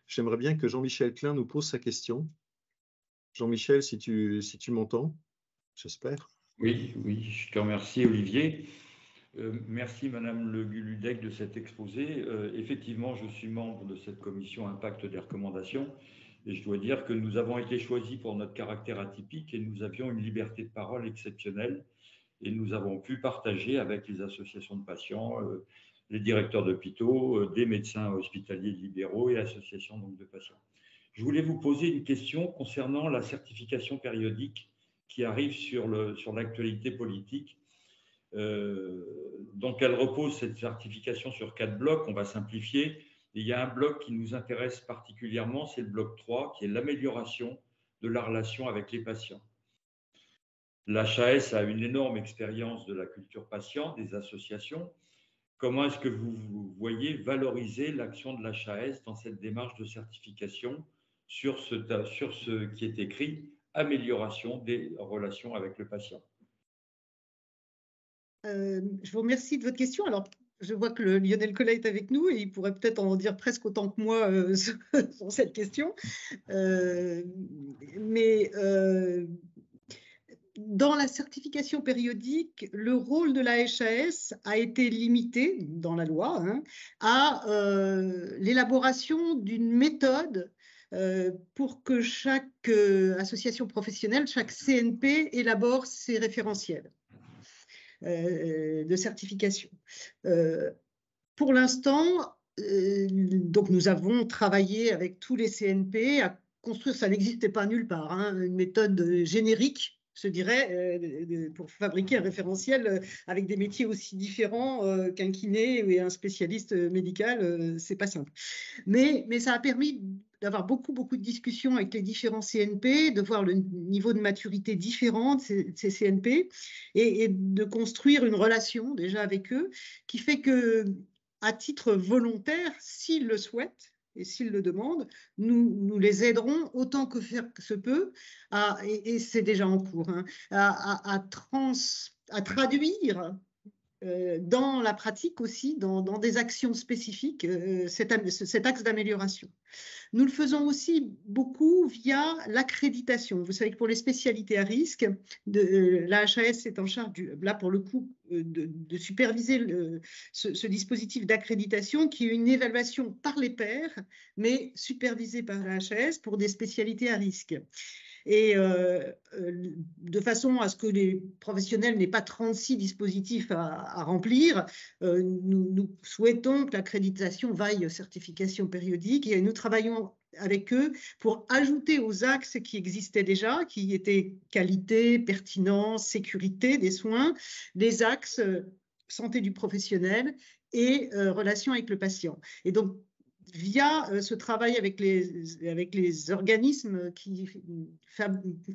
j'aimerais bien que Jean-Michel Klein nous pose sa question. Jean-Michel, si tu m'entends, j'espère. Oui, je te remercie, Olivier. Merci, Madame Le Guludec, de cet exposé. Effectivement, je suis membre de cette commission Impact des recommandations et je dois dire que nous avons été choisis pour notre caractère atypique et nous avions une liberté de parole exceptionnelle et nous avons pu partager avec les associations de patients, les directeurs d'hôpitaux, des médecins hospitaliers libéraux et associations donc, de patients. Je voulais vous poser une question concernant la certification périodique qui arrive sur l'actualité politique. Donc, elle repose cette certification sur 4 blocs. On va simplifier. Et il y a un bloc qui nous intéresse particulièrement, c'est le bloc 3, qui est l'amélioration de la relation avec les patients. L'HAS a une énorme expérience de la culture patient, des associations. Comment est-ce que vous voyez valoriser l'action de l'HAS dans cette démarche de certification sur ce qui est écrit, amélioration des relations avec le patient? Je vous remercie de votre question. Alors, je vois que Lionel Collet est avec nous et il pourrait peut-être en dire presque autant que moi sur cette question. Dans la certification périodique, le rôle de la HAS a été limité dans la loi à l'élaboration d'une méthode pour que chaque association professionnelle, chaque CNP élabore ses référentiels de certification. Pour l'instant, donc nous avons travaillé avec tous les CNP à construire, ça n'existait pas nulle part, une méthode générique je dirais, pour fabriquer un référentiel avec des métiers aussi différents qu'un kiné et un spécialiste médical, c'est pas simple. Mais ça a permis d'avoir beaucoup de discussions avec les différents CNP, de voir le niveau de maturité différent de ces CNP et de construire une relation déjà avec eux qui fait que, à titre volontaire, s'ils le souhaitent, et s'ils le demandent, nous les aiderons autant que faire se peut, et c'est déjà en cours, hein, à traduire dans la pratique aussi, dans des actions spécifiques, cet axe d'amélioration. Nous le faisons aussi beaucoup via l'accréditation. Vous savez que pour les spécialités à risque, la HAS est en charge, là pour le coup, de superviser ce dispositif d'accréditation qui est une évaluation par les pairs, mais supervisée par la HAS pour des spécialités à risque. Et de façon à ce que les professionnels n'aient pas 36 dispositifs à remplir, nous souhaitons que l'accréditation vaille certification périodique et nous travaillons avec eux pour ajouter aux axes qui existaient déjà, qui étaient qualité, pertinence, sécurité des soins, des axes santé du professionnel et relation avec le patient. Et donc, via ce travail avec les organismes qui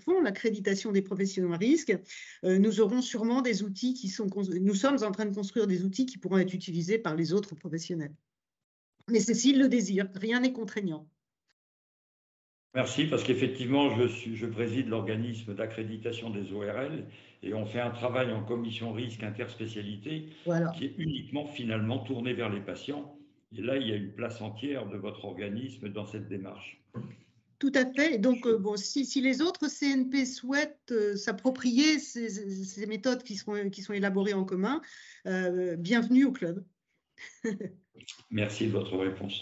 font l'accréditation des professionnels à risque, nous aurons sûrement des outils nous sommes en train de construire des outils qui pourront être utilisés par les autres professionnels. Mais c'est s'ils le désirent, rien n'est contraignant. Merci, parce qu'effectivement, je préside l'organisme d'accréditation des ORL et on fait un travail en commission risque interspécialité qui est uniquement finalement tourné vers les patients. Et là, il y a une place entière de votre organisme dans cette démarche. Tout à fait. Et donc, si les autres CNP souhaitent s'approprier ces méthodes qui sont élaborées en commun, bienvenue au club. Merci de votre réponse.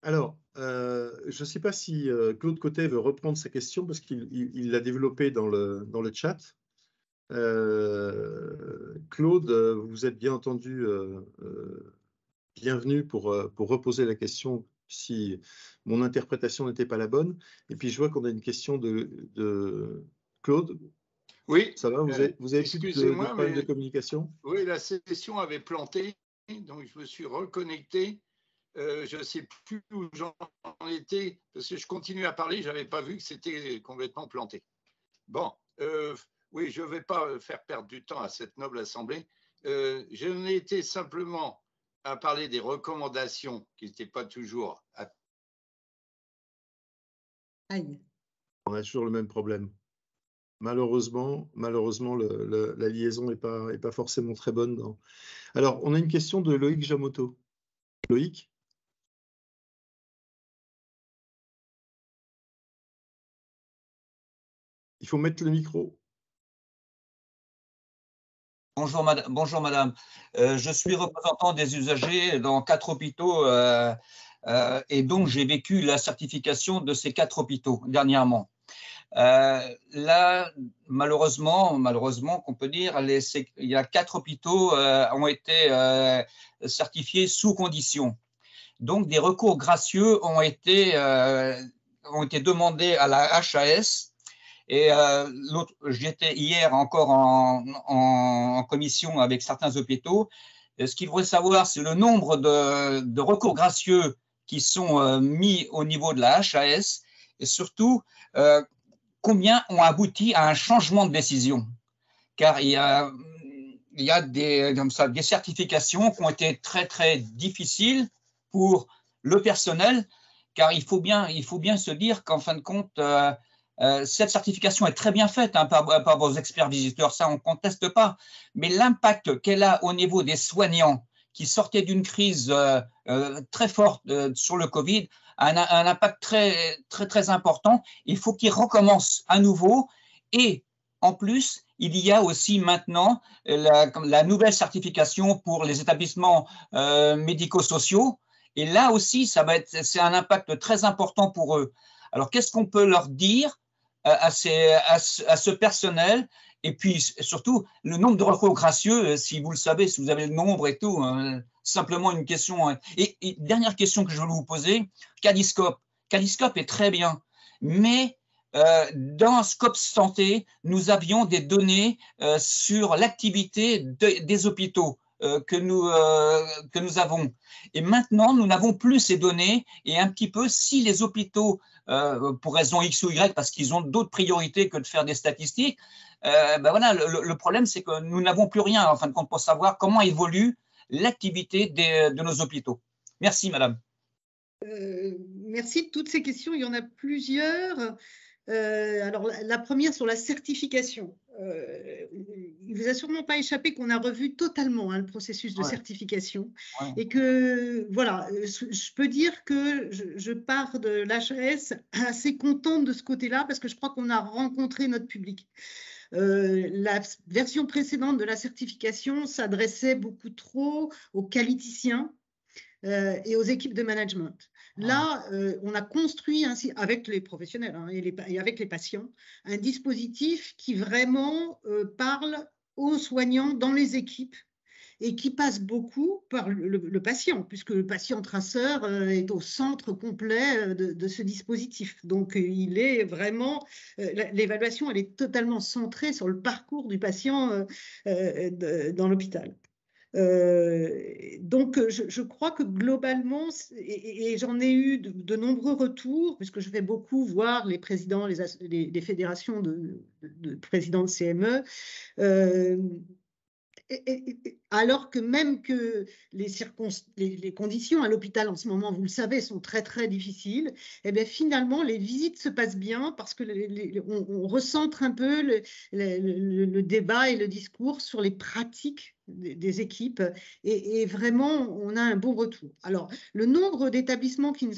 Alors, je ne sais pas si Claude Cotet veut reprendre sa question parce qu'il l'a développée dans le chat. Claude, vous êtes bien entendu bienvenu pour reposer la question si mon interprétation n'était pas la bonne. Et puis, je vois qu'on a une question de Claude. Oui. Ça va, vous avez plus de problèmes de communication? Oui, la session avait planté, donc je me suis reconnecté. Je ne sais plus où j'en étais, parce que je continue à parler, je n'avais pas vu que c'était complètement planté. Bon, oui, je ne vais pas faire perdre du temps à cette noble assemblée. Je n'ai été simplement à parler des recommandations qui n'étaient pas toujours... Aïe. On a toujours le même problème. Malheureusement, la liaison n'est pas forcément très bonne. Alors, on a une question de Loïc Jamoto. Loïc? Il faut mettre le micro. Bonjour madame. Je suis représentant des usagers dans 4 hôpitaux et donc j'ai vécu la certification de ces 4 hôpitaux dernièrement. Là, malheureusement, qu'on peut dire, il y a 4 hôpitaux ont été certifiés sous condition. Donc des recours gracieux ont été demandés à la HAS. Et j'étais hier encore en commission avec certains hôpitaux. Ce qu'il faudrait savoir, c'est le nombre de recours gracieux qui sont mis au niveau de la HAS et surtout combien ont abouti à un changement de décision. Car il y a des certifications qui ont été très, très difficiles pour le personnel, car il faut bien se dire qu'en fin de compte, cette certification est très bien faite par vos experts visiteurs, ça on ne conteste pas, mais l'impact qu'elle a au niveau des soignants qui sortaient d'une crise très forte sur le Covid a un impact très, très, très important. Il faut qu'ils recommencent à nouveau et en plus, il y a aussi maintenant la nouvelle certification pour les établissements médico-sociaux et là aussi, c'est un impact très important pour eux. Alors, qu'est-ce qu'on peut leur dire à ce personnel et puis surtout le nombre de recours gracieux, si vous le savez, si vous avez le nombre et tout, simplement une question. Et dernière question que je voulais vous poser, Cadiscope. Cadiscope est très bien, mais dans Scope Santé, nous avions des données sur l'activité des hôpitaux que nous avons. Et maintenant, nous n'avons plus ces données. Et un petit peu, si les hôpitaux, pour raison X ou Y, parce qu'ils ont d'autres priorités que de faire des statistiques, ben voilà, le problème, c'est que nous n'avons plus rien, en fin de compte, pour savoir comment évolue l'activité de nos hôpitaux. Merci, madame. Merci de toutes ces questions. Il y en a plusieurs. Alors, la première sur la certification. Il ne vous a sûrement pas échappé qu'on a revu totalement le processus de certification et que, voilà, je peux dire que je pars de l'HAS assez contente de ce côté-là parce que je crois qu'on a rencontré notre public. La version précédente de la certification s'adressait beaucoup trop aux qualiticiens et aux équipes de management. Là, on a construit ainsi, avec les professionnels et avec les patients, un dispositif qui vraiment parle aux soignants dans les équipes et qui passe beaucoup par le patient, puisque le patient traceur est au centre complet de ce dispositif. Donc, il est vraiment, l'évaluation, elle est totalement centrée sur le parcours du patient dans l'hôpital. Donc, je crois que globalement, et j'en ai eu de nombreux retours, puisque je vais beaucoup voir les présidents, les fédérations de présidents de CME, alors que même que les conditions à l'hôpital en ce moment, vous le savez, sont très, très difficiles, et bien finalement, les visites se passent bien parce que on recentre un peu le débat et le discours sur les pratiques des équipes et vraiment, on a un bon retour. Alors, le nombre d'établissements qui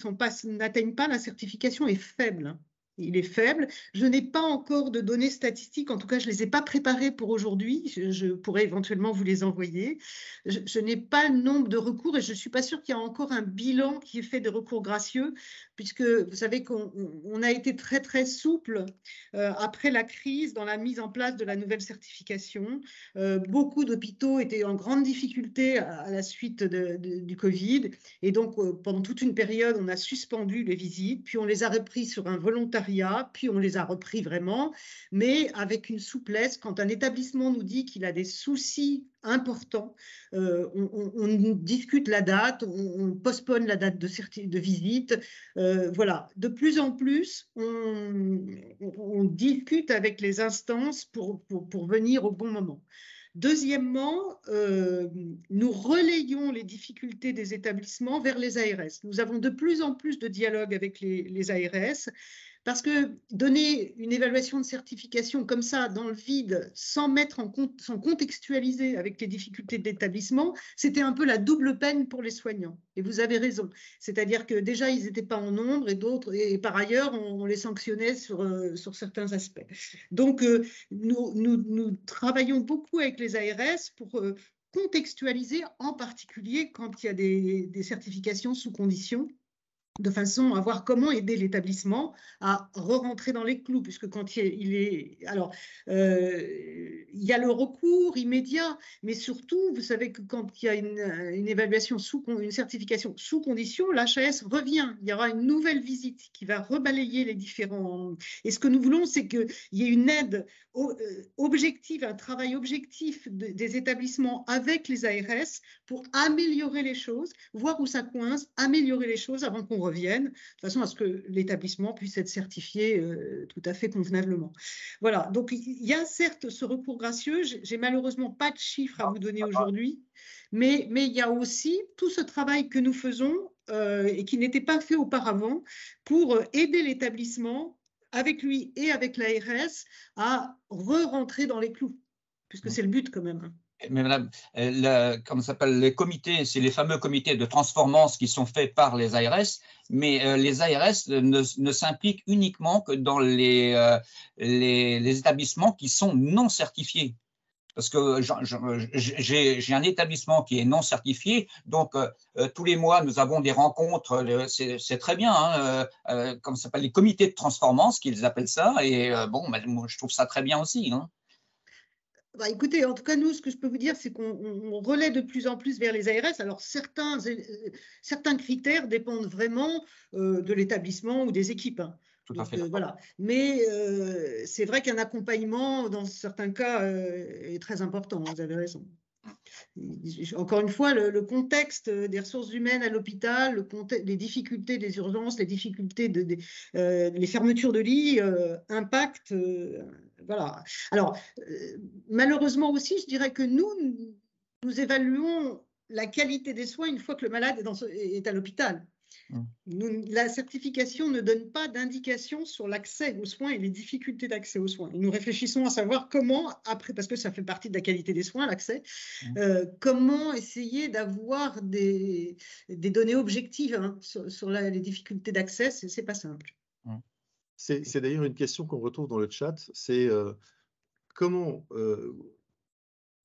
n'atteignent pas la certification est faible. Il est faible. Je n'ai pas encore de données statistiques, en tout cas, je ne les ai pas préparées pour aujourd'hui. Je pourrais éventuellement vous les envoyer. Je n'ai pas le nombre de recours et je ne suis pas sûre qu'il y a encore un bilan qui est fait de recours gracieux, puisque vous savez qu'on a été très, très souple après la crise dans la mise en place de la nouvelle certification. Beaucoup d'hôpitaux étaient en grande difficulté à la suite du Covid. Et donc, pendant toute une période, on a suspendu les visites, puis on les a repris sur un volontariat, puis on les a repris vraiment, mais avec une souplesse. Quand un établissement nous dit qu'il a des soucis importants, on discute la date, on postpone la date de visite. Voilà, de plus en plus, on discute avec les instances pour venir au bon moment. Deuxièmement, nous relayons les difficultés des établissements vers les ARS. Nous avons de plus en plus de dialogue avec les ARS parce que donner une évaluation de certification comme ça dans le vide, sans contextualiser avec les difficultés de l'établissement, c'était un peu la double peine pour les soignants. Et vous avez raison. C'est-à-dire que déjà, ils n'étaient pas en nombre et par ailleurs, on les sanctionnait sur certains aspects. Donc, nous travaillons beaucoup avec les ARS pour contextualiser, en particulier quand il y a des certifications sous conditions, de façon à voir comment aider l'établissement à re-rentrer dans les clous, puisque quand il y a le recours immédiat, mais surtout, vous savez que quand il y a une évaluation une certification sous condition, l'HAS revient. Il y aura une nouvelle visite qui va rebalayer les différents. Et ce que nous voulons, c'est qu'il y ait une aide objective, un travail objectif des établissements avec les ARS pour améliorer les choses, voir où ça coince, améliorer les choses avant qu'on revienne, de façon à ce que l'établissement puisse être certifié tout à fait convenablement. Voilà, donc il y a certes ce recours gracieux, j'ai malheureusement pas de chiffres à vous donner aujourd'hui, mais il y a aussi tout ce travail que nous faisons et qui n'était pas fait auparavant pour aider l'établissement avec lui et avec l'ARS à re-rentrer dans les clous, puisque c'est le but quand même. Mais madame, comment ça s'appelle, les comités, c'est les fameux comités de transformance qui sont faits par les ARS, mais les ARS ne s'impliquent uniquement que dans les établissements qui sont non certifiés. Parce que j'ai un établissement qui est non certifié, donc tous les mois, nous avons des rencontres, c'est très bien, hein, comme ça s'appelle, les comités de transformance, qu'ils appellent ça, et bon, moi, je trouve ça très bien aussi, hein. Bah, écoutez, en tout cas, nous, ce que je peux vous dire, c'est qu'on relaie de plus en plus vers les ARS. Alors, certains critères dépendent vraiment de l'établissement ou des équipes, hein. Tout à fait. Voilà. Mais c'est vrai qu'un accompagnement, dans certains cas, est très important. Vous avez raison. Encore une fois, le contexte des ressources humaines à l'hôpital, les difficultés des urgences, les difficultés les fermetures de lits impactent. Voilà. Alors, malheureusement aussi, je dirais que nous évaluons la qualité des soins une fois que le malade est à l'hôpital. La certification ne donne pas d'indication sur l'accès aux soins et les difficultés d'accès aux soins. Et nous réfléchissons à savoir comment, après, parce que ça fait partie de la qualité des soins, l'accès, comment essayer d'avoir des données objectives sur les difficultés d'accès. C'est pas simple. C'est d'ailleurs une question qu'on retrouve dans le chat, c'est comment...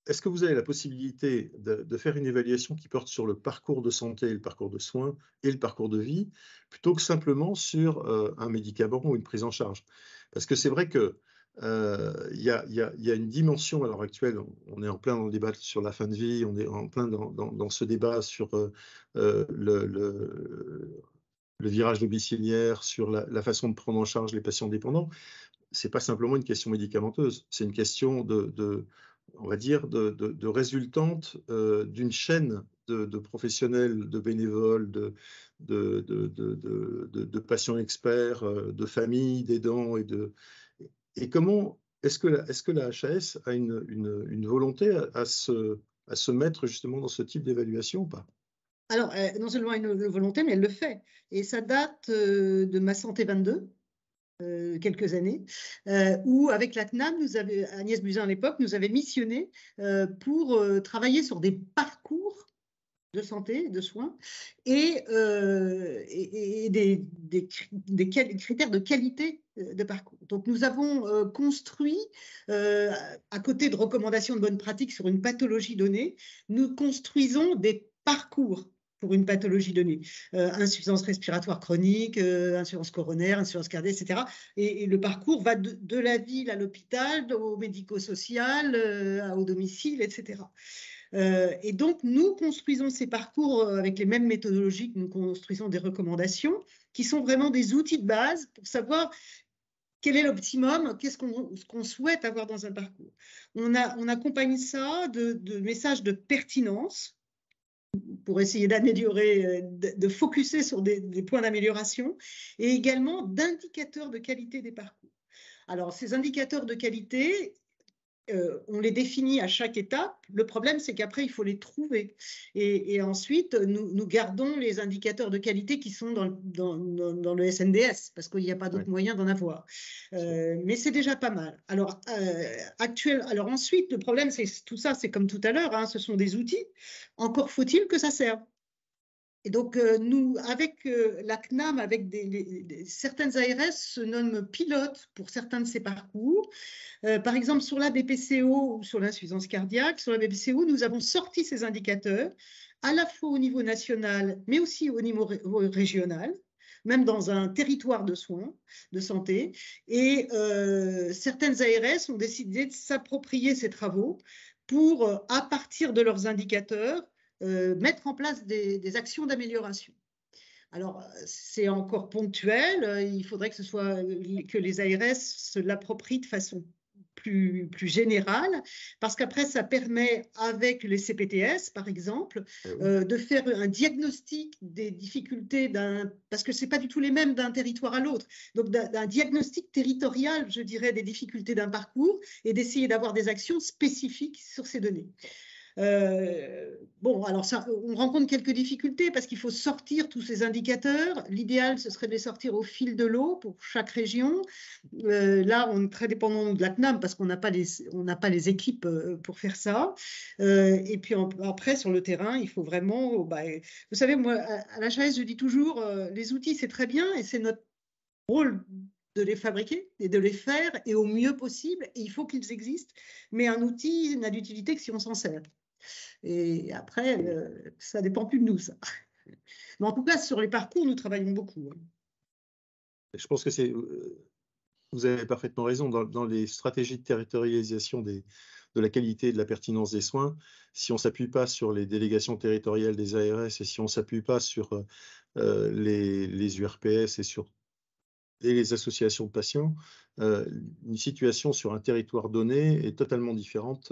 Est-ce que vous avez la possibilité de faire une évaluation qui porte sur le parcours de santé, le parcours de soins et le parcours de vie, plutôt que simplement sur un médicament ou une prise en charge? Parce que c'est vrai qu'il y a une dimension à l'heure actuelle, on est en plein dans le débat sur la fin de vie, on est en plein dans ce débat sur le virage domiciliaire, sur la façon de prendre en charge les patients dépendants. Ce n'est pas simplement une question médicamenteuse, c'est une question on va dire, de résultante d'une chaîne de professionnels, de bénévoles, de patients experts, de familles, d'aidants. Et comment est-ce que la HAS a une volonté à se mettre justement dans ce type d'évaluation ou pas? Alors, non seulement une volonté, mais elle le fait. Et ça date de Ma Santé 22. Quelques années, où avec la CNAM, Agnès Buzyn à l'époque nous avait missionné pour travailler sur des parcours de santé, de soins, et des critères de qualité de parcours. Donc nous avons construit, à côté de recommandations de bonnes pratiques sur une pathologie donnée, nous construisons des parcours pour une pathologie donnée, insuffisance respiratoire chronique, insuffisance coronaire, insuffisance cardiaque, etc. Et le parcours va de la ville à l'hôpital, au médico-social, au domicile, etc. Et donc, nous construisons ces parcours avec les mêmes méthodologies que nous construisons des recommandations, qui sont vraiment des outils de base pour savoir quel est l'optimum, qu'est-ce qu'on souhaite avoir dans un parcours. On accompagne ça de messages de pertinence, pour essayer d'améliorer, de focuser sur des points d'amélioration, et également d'indicateurs de qualité des parcours. Alors, ces indicateurs de qualité, on les définit à chaque étape. Le problème, c'est qu'après, il faut les trouver. Et ensuite, nous gardons les indicateurs de qualité qui sont dans le SNDS, parce qu'il n'y a pas d'autre moyen d'en avoir. Mais c'est déjà pas mal. Alors, alors ensuite, le problème, c'est tout ça, c'est comme tout à l'heure, ce sont des outils. Encore faut-il que ça serve. Et donc, nous, avec la CNAM, avec certaines ARS se nomment pilotes pour certains de ces parcours. Par exemple, sur la BPCO ou sur l'insuffisance cardiaque, sur la BPCO, nous avons sorti ces indicateurs, à la fois au niveau national, mais aussi au niveau régional, même dans un territoire de soins, de santé. Et certaines ARS ont décidé de s'approprier ces travaux pour, à partir de leurs indicateurs, mettre en place des actions d'amélioration. Alors, c'est encore ponctuel, il faudrait que les ARS se l'approprient de façon plus générale, parce qu'après, ça permet, avec les CPTS, par exemple, de faire un diagnostic des difficultés parce que ce n'est pas du tout les mêmes d'un territoire à l'autre, donc d'un diagnostic territorial, je dirais, des difficultés d'un parcours, et d'essayer d'avoir des actions spécifiques sur ces données. Bon, alors on rencontre quelques difficultés parce qu'il faut sortir tous ces indicateurs. L'idéal, ce serait de les sortir au fil de l'eau pour chaque région. Là, on est très dépendant de la CNAM parce qu'on n'a pas les équipes pour faire ça. Et puis après, sur le terrain, il faut vraiment... vous savez, moi, à la HAS, je dis toujours, les outils, c'est très bien et c'est notre rôle de les fabriquer et de les faire et au mieux possible. Et il faut qu'ils existent. Mais un outil n'a d'utilité que si on s'en sert. Et après, ça ne dépend plus de nous, ça. Mais en tout cas, sur les parcours, nous travaillons beaucoup. Je pense que vous avez parfaitement raison. Dans les stratégies de territorialisation de la qualité et de la pertinence des soins, si on ne s'appuie pas sur les délégations territoriales des ARS et si on ne s'appuie pas sur les URPS et sur et les associations de patients, une situation sur un territoire donné est totalement différente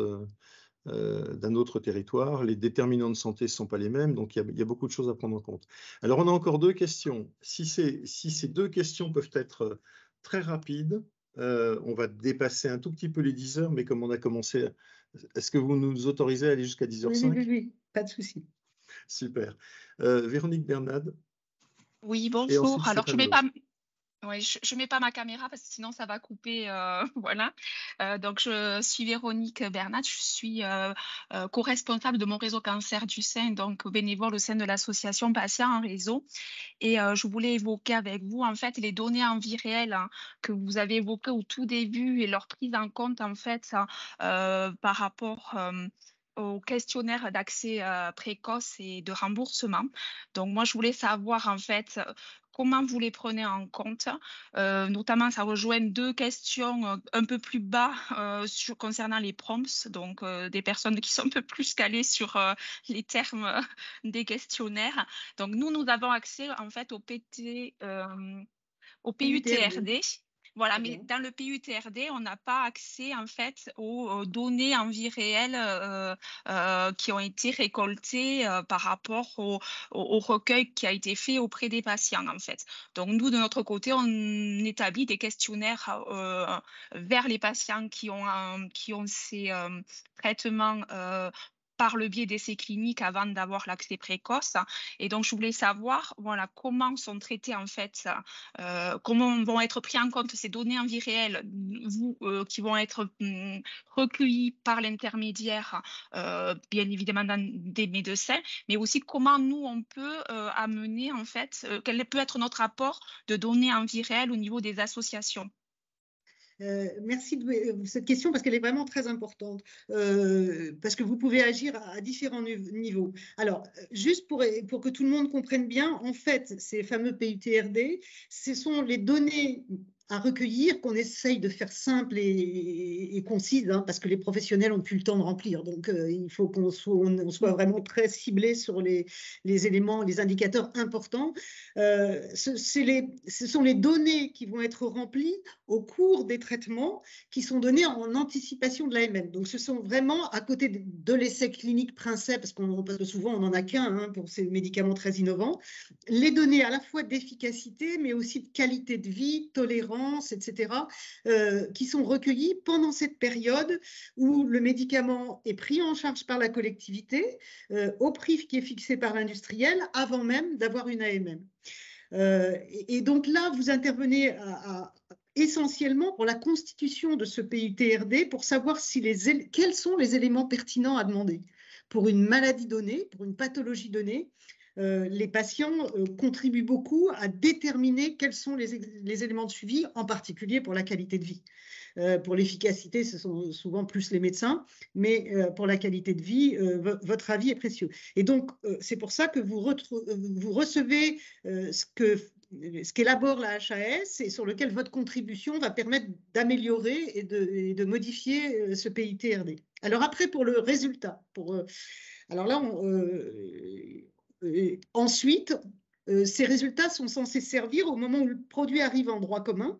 d'un autre territoire. Les déterminants de santé ne sont pas les mêmes, donc il y a beaucoup de choses à prendre en compte. Alors, on a encore 2 questions. Si ces 2 questions peuvent être très rapides, on va dépasser un tout petit peu les 10 heures, mais comme on a commencé, est-ce que vous nous autorisez à aller jusqu'à 10h05? Oui, pas de souci. Super. Véronique Bernade. Oui, bonjour. Alors, je mets pas ma caméra parce que sinon ça va couper. Voilà. Donc, je suis Véronique Bernat. Je suis co-responsable de mon réseau cancer du sein, donc bénévole au sein de l'association Patients en réseau. Et je voulais évoquer avec vous en fait les données en vie réelle que vous avez évoquées au tout début et leur prise en compte en fait par rapport au questionnaire d'accès précoce et de remboursement. Donc moi je voulais savoir en fait comment vous les prenez en compte, notamment ça rejoint 2 questions un peu plus bas concernant les prompts, donc des personnes qui sont un peu plus calées sur les termes des questionnaires. Donc nous avons accès en fait au PUTRD. Voilà, mais dans le PUTRD, on n'a pas accès en fait aux données en vie réelle qui ont été récoltées par rapport au recueil qui a été fait auprès des patients en fait. Donc nous, de notre côté, on établit des questionnaires vers les patients qui ont ces traitements par le biais d'essais cliniques avant d'avoir l'accès précoce. Et donc, je voulais savoir voilà, comment sont traités en fait, comment vont être pris en compte ces données en vie réelle qui vont être recueillies par l'intermédiaire, bien évidemment des médecins, mais aussi comment nous, on peut amener en fait, quel peut être notre apport de données en vie réelle au niveau des associations. Merci de cette question parce qu'elle est vraiment très importante, parce que vous pouvez agir à différents niveaux. Alors, juste pour que tout le monde comprenne bien, en fait, ces fameux PUTRD, ce sont les données à recueillir qu'on essaye de faire simple et concise, hein, parce que les professionnels n'ont plus le temps de remplir. Donc, il faut qu'on soit vraiment très ciblé sur les éléments, les indicateurs importants. Ce sont les données qui vont être remplies au cours des traitements qui sont donnés en anticipation de l'AMM. Donc, ce sont vraiment à côté de l'essai clinique Princeps, parce que souvent on n'en a qu'un pour ces médicaments très innovants, les données à la fois d'efficacité, mais aussi de qualité de vie, tolérance, etc., qui sont recueillies pendant cette période où le médicament est pris en charge par la collectivité au prix qui est fixé par l'industriel avant même d'avoir une AMM. Et donc là, vous intervenez essentiellement pour la constitution de ce PUTRD pour savoir quels sont les éléments pertinents à demander. Pour une maladie donnée, pour une pathologie donnée, les patients contribuent beaucoup à déterminer quels sont les éléments de suivi, en particulier pour la qualité de vie. Pour l'efficacité, ce sont souvent plus les médecins, mais pour la qualité de vie, votre avis est précieux. Et donc, c'est pour ça que vous recevez ce qu'élabore la HAS et sur lequel votre contribution va permettre d'améliorer et de modifier ce PUTRD. Alors après, pour le résultat, alors là, ensuite, ces résultats sont censés servir au moment où le produit arrive en droit commun,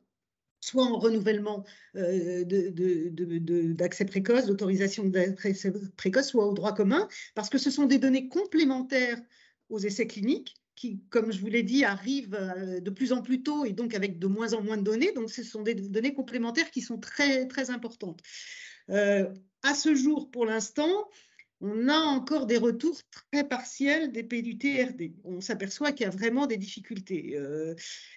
soit en renouvellement d'accès précoce, d'autorisation d'accès précoce, soit au droit commun, parce que ce sont des données complémentaires aux essais cliniques qui, comme je vous l'ai dit, arrivent de plus en plus tôt et donc avec de moins en moins de données. Donc, ce sont des données complémentaires qui sont très, très importantes. À ce jour, pour l'instant, on a encore des retours très partiels des PUTRD. On s'aperçoit qu'il y a vraiment des difficultés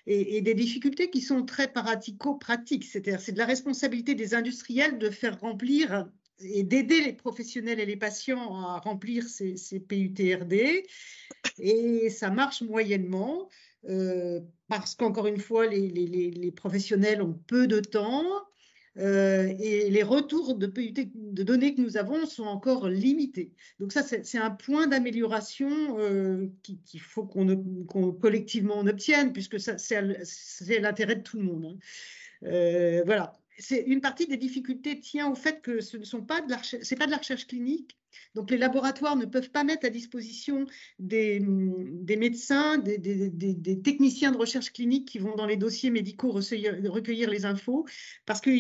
et des difficultés qui sont très pratico-pratiques. C'est-à-dire, c'est de la responsabilité des industriels de faire remplir et d'aider les professionnels et les patients à remplir ces PUTRD. Et ça marche moyennement parce qu'encore une fois, les professionnels ont peu de temps. Et les retours de données que nous avons sont encore limités. Donc ça, c'est un point d'amélioration qu'il faut qu'on collectivement on obtienne, puisque c'est l'intérêt de tout le monde. Voilà. Une partie des difficultés tient au fait que ce n'est pas de la recherche clinique, Donc, les laboratoires ne peuvent pas mettre à disposition des médecins, des techniciens de recherche clinique qui vont dans les dossiers médicaux recueillir les infos, parce que,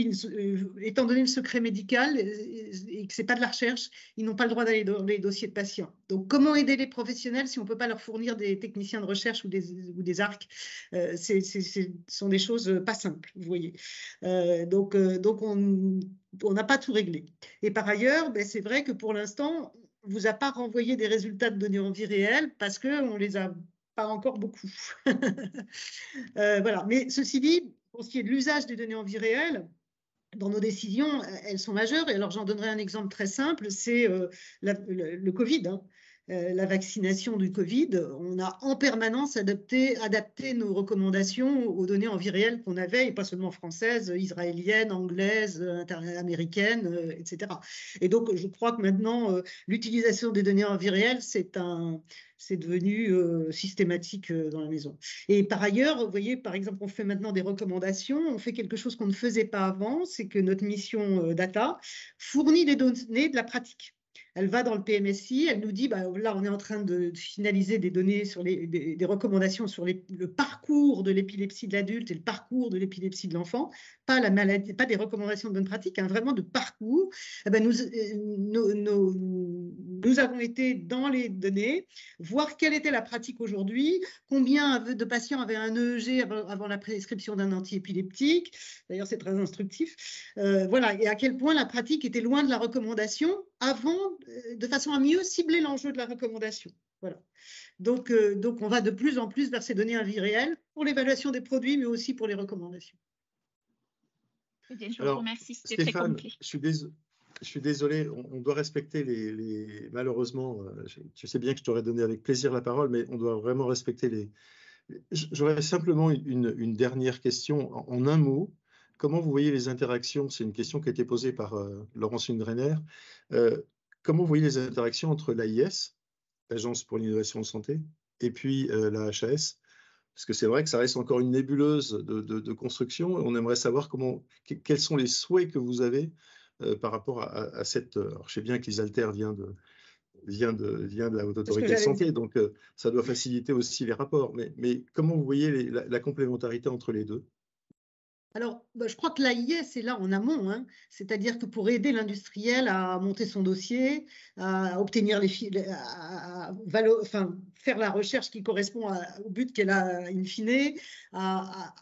étant donné le secret médical et que ce n'est pas de la recherche, ils n'ont pas le droit d'aller dans les dossiers de patients. Donc, comment aider les professionnels si on ne peut pas leur fournir des techniciens de recherche ou des ARC? Ce sont des choses pas simples, vous voyez. Donc on n'a pas tout réglé. Et par ailleurs, ben, c'est vrai que pour l'instant, on ne vous a pas renvoyé des résultats de données en vie réelle parce qu'on ne les a pas encore beaucoup. Voilà. Mais ceci dit, pour ce qui est de l'usage des données en vie réelle, dans nos décisions, elles sont majeures. Et alors, j'en donnerai un exemple très simple, c'est le Covid. Hein. La vaccination du Covid, on a en permanence adapté nos recommandations aux données en vie réelle qu'on avait, et pas seulement françaises, israéliennes, anglaises, américaines, etc. Et donc, je crois que maintenant, l'utilisation des données en vie réelle, c'est devenu systématique dans la maison. Et par ailleurs, vous voyez, par exemple, on fait maintenant des recommandations, on fait quelque chose qu'on ne faisait pas avant, c'est que notre mission data fournit des données de la pratique. Elle va dans le PMSI, elle nous dit, bah, là, on est en train de finaliser des données sur des recommandations sur le parcours de l'épilepsie de l'adulte et le parcours de l'épilepsie de l'enfant, pas la maladie, pas des recommandations de bonne pratique, hein, vraiment de parcours. Eh ben, nous avons été dans les données, voir quelle était la pratique aujourd'hui, combien de patients avaient un EEG avant la prescription d'un antiépileptique. D'ailleurs, c'est très instructif. Voilà, et à quel point la pratique était loin de la recommandation avant, de façon à mieux cibler l'enjeu de la recommandation. Voilà. Donc, on va de plus en plus vers ces données en vie réelle pour l'évaluation des produits, mais aussi pour les recommandations. Je vous remercie, c'était très complet. Je suis désolé, on doit respecter malheureusement, tu sais bien que je t'aurais donné avec plaisir la parole, mais on doit vraiment respecter J'aurais simplement une dernière question en un mot. Comment vous voyez les interactions? C'est une question qui a été posée par Laurence Lundgrenner. Comment vous voyez les interactions entre l'AIS, l'Agence pour l'innovation en santé, et puis la HAS? Parce que c'est vrai que ça reste encore une nébuleuse de construction. On aimerait savoir quels sont les souhaits que vous avez par rapport à cette... Alors, je sais bien qu'Isalter vient de la Haute Autorité de Santé, donc ça doit faciliter aussi les rapports. Mais comment vous voyez la complémentarité entre les deux? Alors, je crois que l'AIS est là en amont, hein. C'est-à-dire que pour aider l'industriel à monter son dossier, à obtenir faire la recherche qui correspond au but qu'elle a in fine, à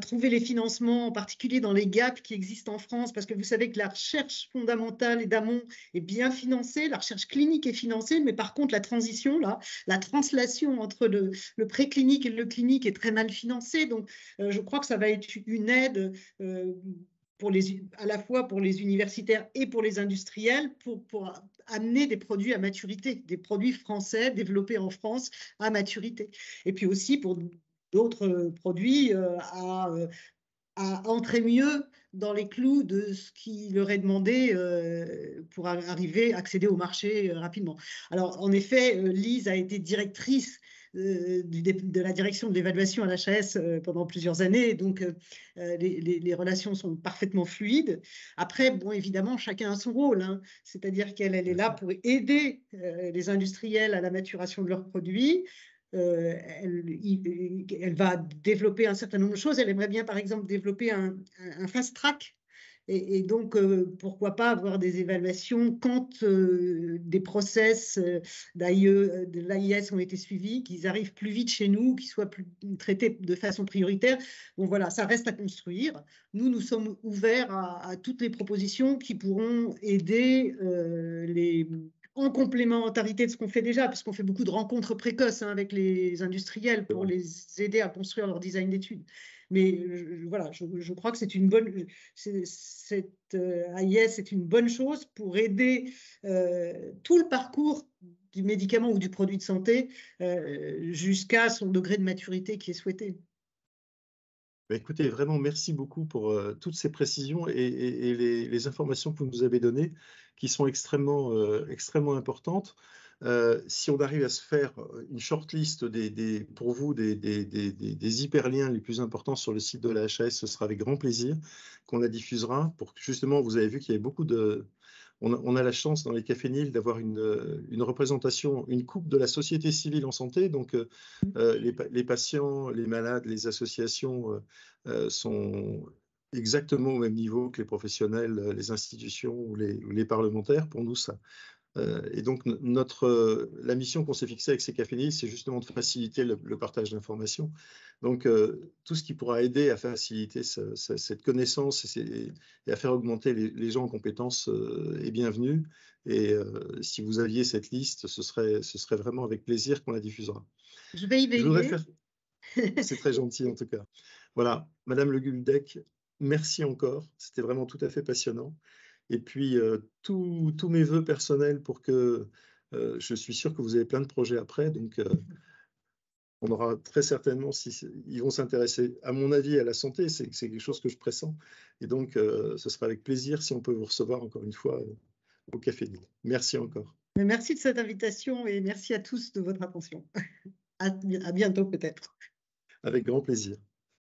trouver les financements, en particulier dans les gaps qui existent en France, parce que vous savez que la recherche fondamentale et d'amont est bien financée, la recherche clinique est financée, mais par contre la transition, la translation entre le préclinique et le clinique est très mal financée. Donc, je crois que ça va être une aide à la fois pour les universitaires et pour les industriels pour amener des produits à maturité, des produits français développés en France à maturité. Et puis aussi pour d'autres produits à entrer mieux dans les clous de ce qui leur est demandé pour accéder au marché rapidement. Alors, en effet, Lise a été directrice de la direction de l'évaluation à l'HAS pendant plusieurs années, donc les relations sont parfaitement fluides. Après, bon, évidemment, chacun a son rôle, hein, c'est-à-dire qu'elle est là pour aider les industriels à la maturation de leurs produits. Elle va développer un certain nombre de choses. Elle aimerait bien, par exemple, développer un fast track. Et donc, pourquoi pas avoir des évaluations quand des process de l'AIS ont été suivis, qu'ils arrivent plus vite chez nous, qu'ils soient traités de façon prioritaire. Bon, voilà, ça reste à construire. Nous sommes ouverts à toutes les propositions qui pourront aider en complémentarité de ce qu'on fait déjà, parce qu'on fait beaucoup de rencontres précoces avec les industriels pour les aider à construire leur design d'études. Mais voilà, je crois que c'est une bonne... Cette AIS est une bonne chose pour aider tout le parcours du médicament ou du produit de santé jusqu'à son degré de maturité qui est souhaité. Écoutez, vraiment, merci beaucoup pour toutes ces précisions et les informations que vous nous avez données, qui sont extrêmement importantes. Si on arrive à se faire une shortlist pour vous des hyperliens les plus importants sur le site de la HAS, ce sera avec grand plaisir qu'on la diffusera. Pour justement, vous avez vu qu'il y avait beaucoup on a la chance dans les cafés Nil d'avoir une représentation, une coupe de la société civile en santé. Donc, les patients, les malades, les associations sont exactement au même niveau que les professionnels, les institutions ou les parlementaires. Pour nous, ça. Et donc, la mission qu'on s'est fixée avec ces cafés Nil, c'est justement de faciliter le partage d'informations. Donc, tout ce qui pourra aider à faciliter cette connaissance et à faire augmenter les gens en compétences est bienvenu. Et si vous aviez cette liste, ce serait vraiment avec plaisir qu'on la diffusera. Je vais y veiller. C'est très gentil en tout cas. Voilà, Madame Le Guldec, merci encore. C'était vraiment tout à fait passionnant. Et puis, tous mes voeux personnels pour que je suis sûr que vous avez plein de projets après. Donc, on aura très certainement, ils vont s'intéresser, à mon avis, à la santé. C'est quelque chose que je pressens. Et donc, ce sera avec plaisir si on peut vous recevoir encore une fois au Café Nil. Merci encore. Merci de cette invitation et merci à tous de votre attention. À bientôt peut-être. Avec grand plaisir.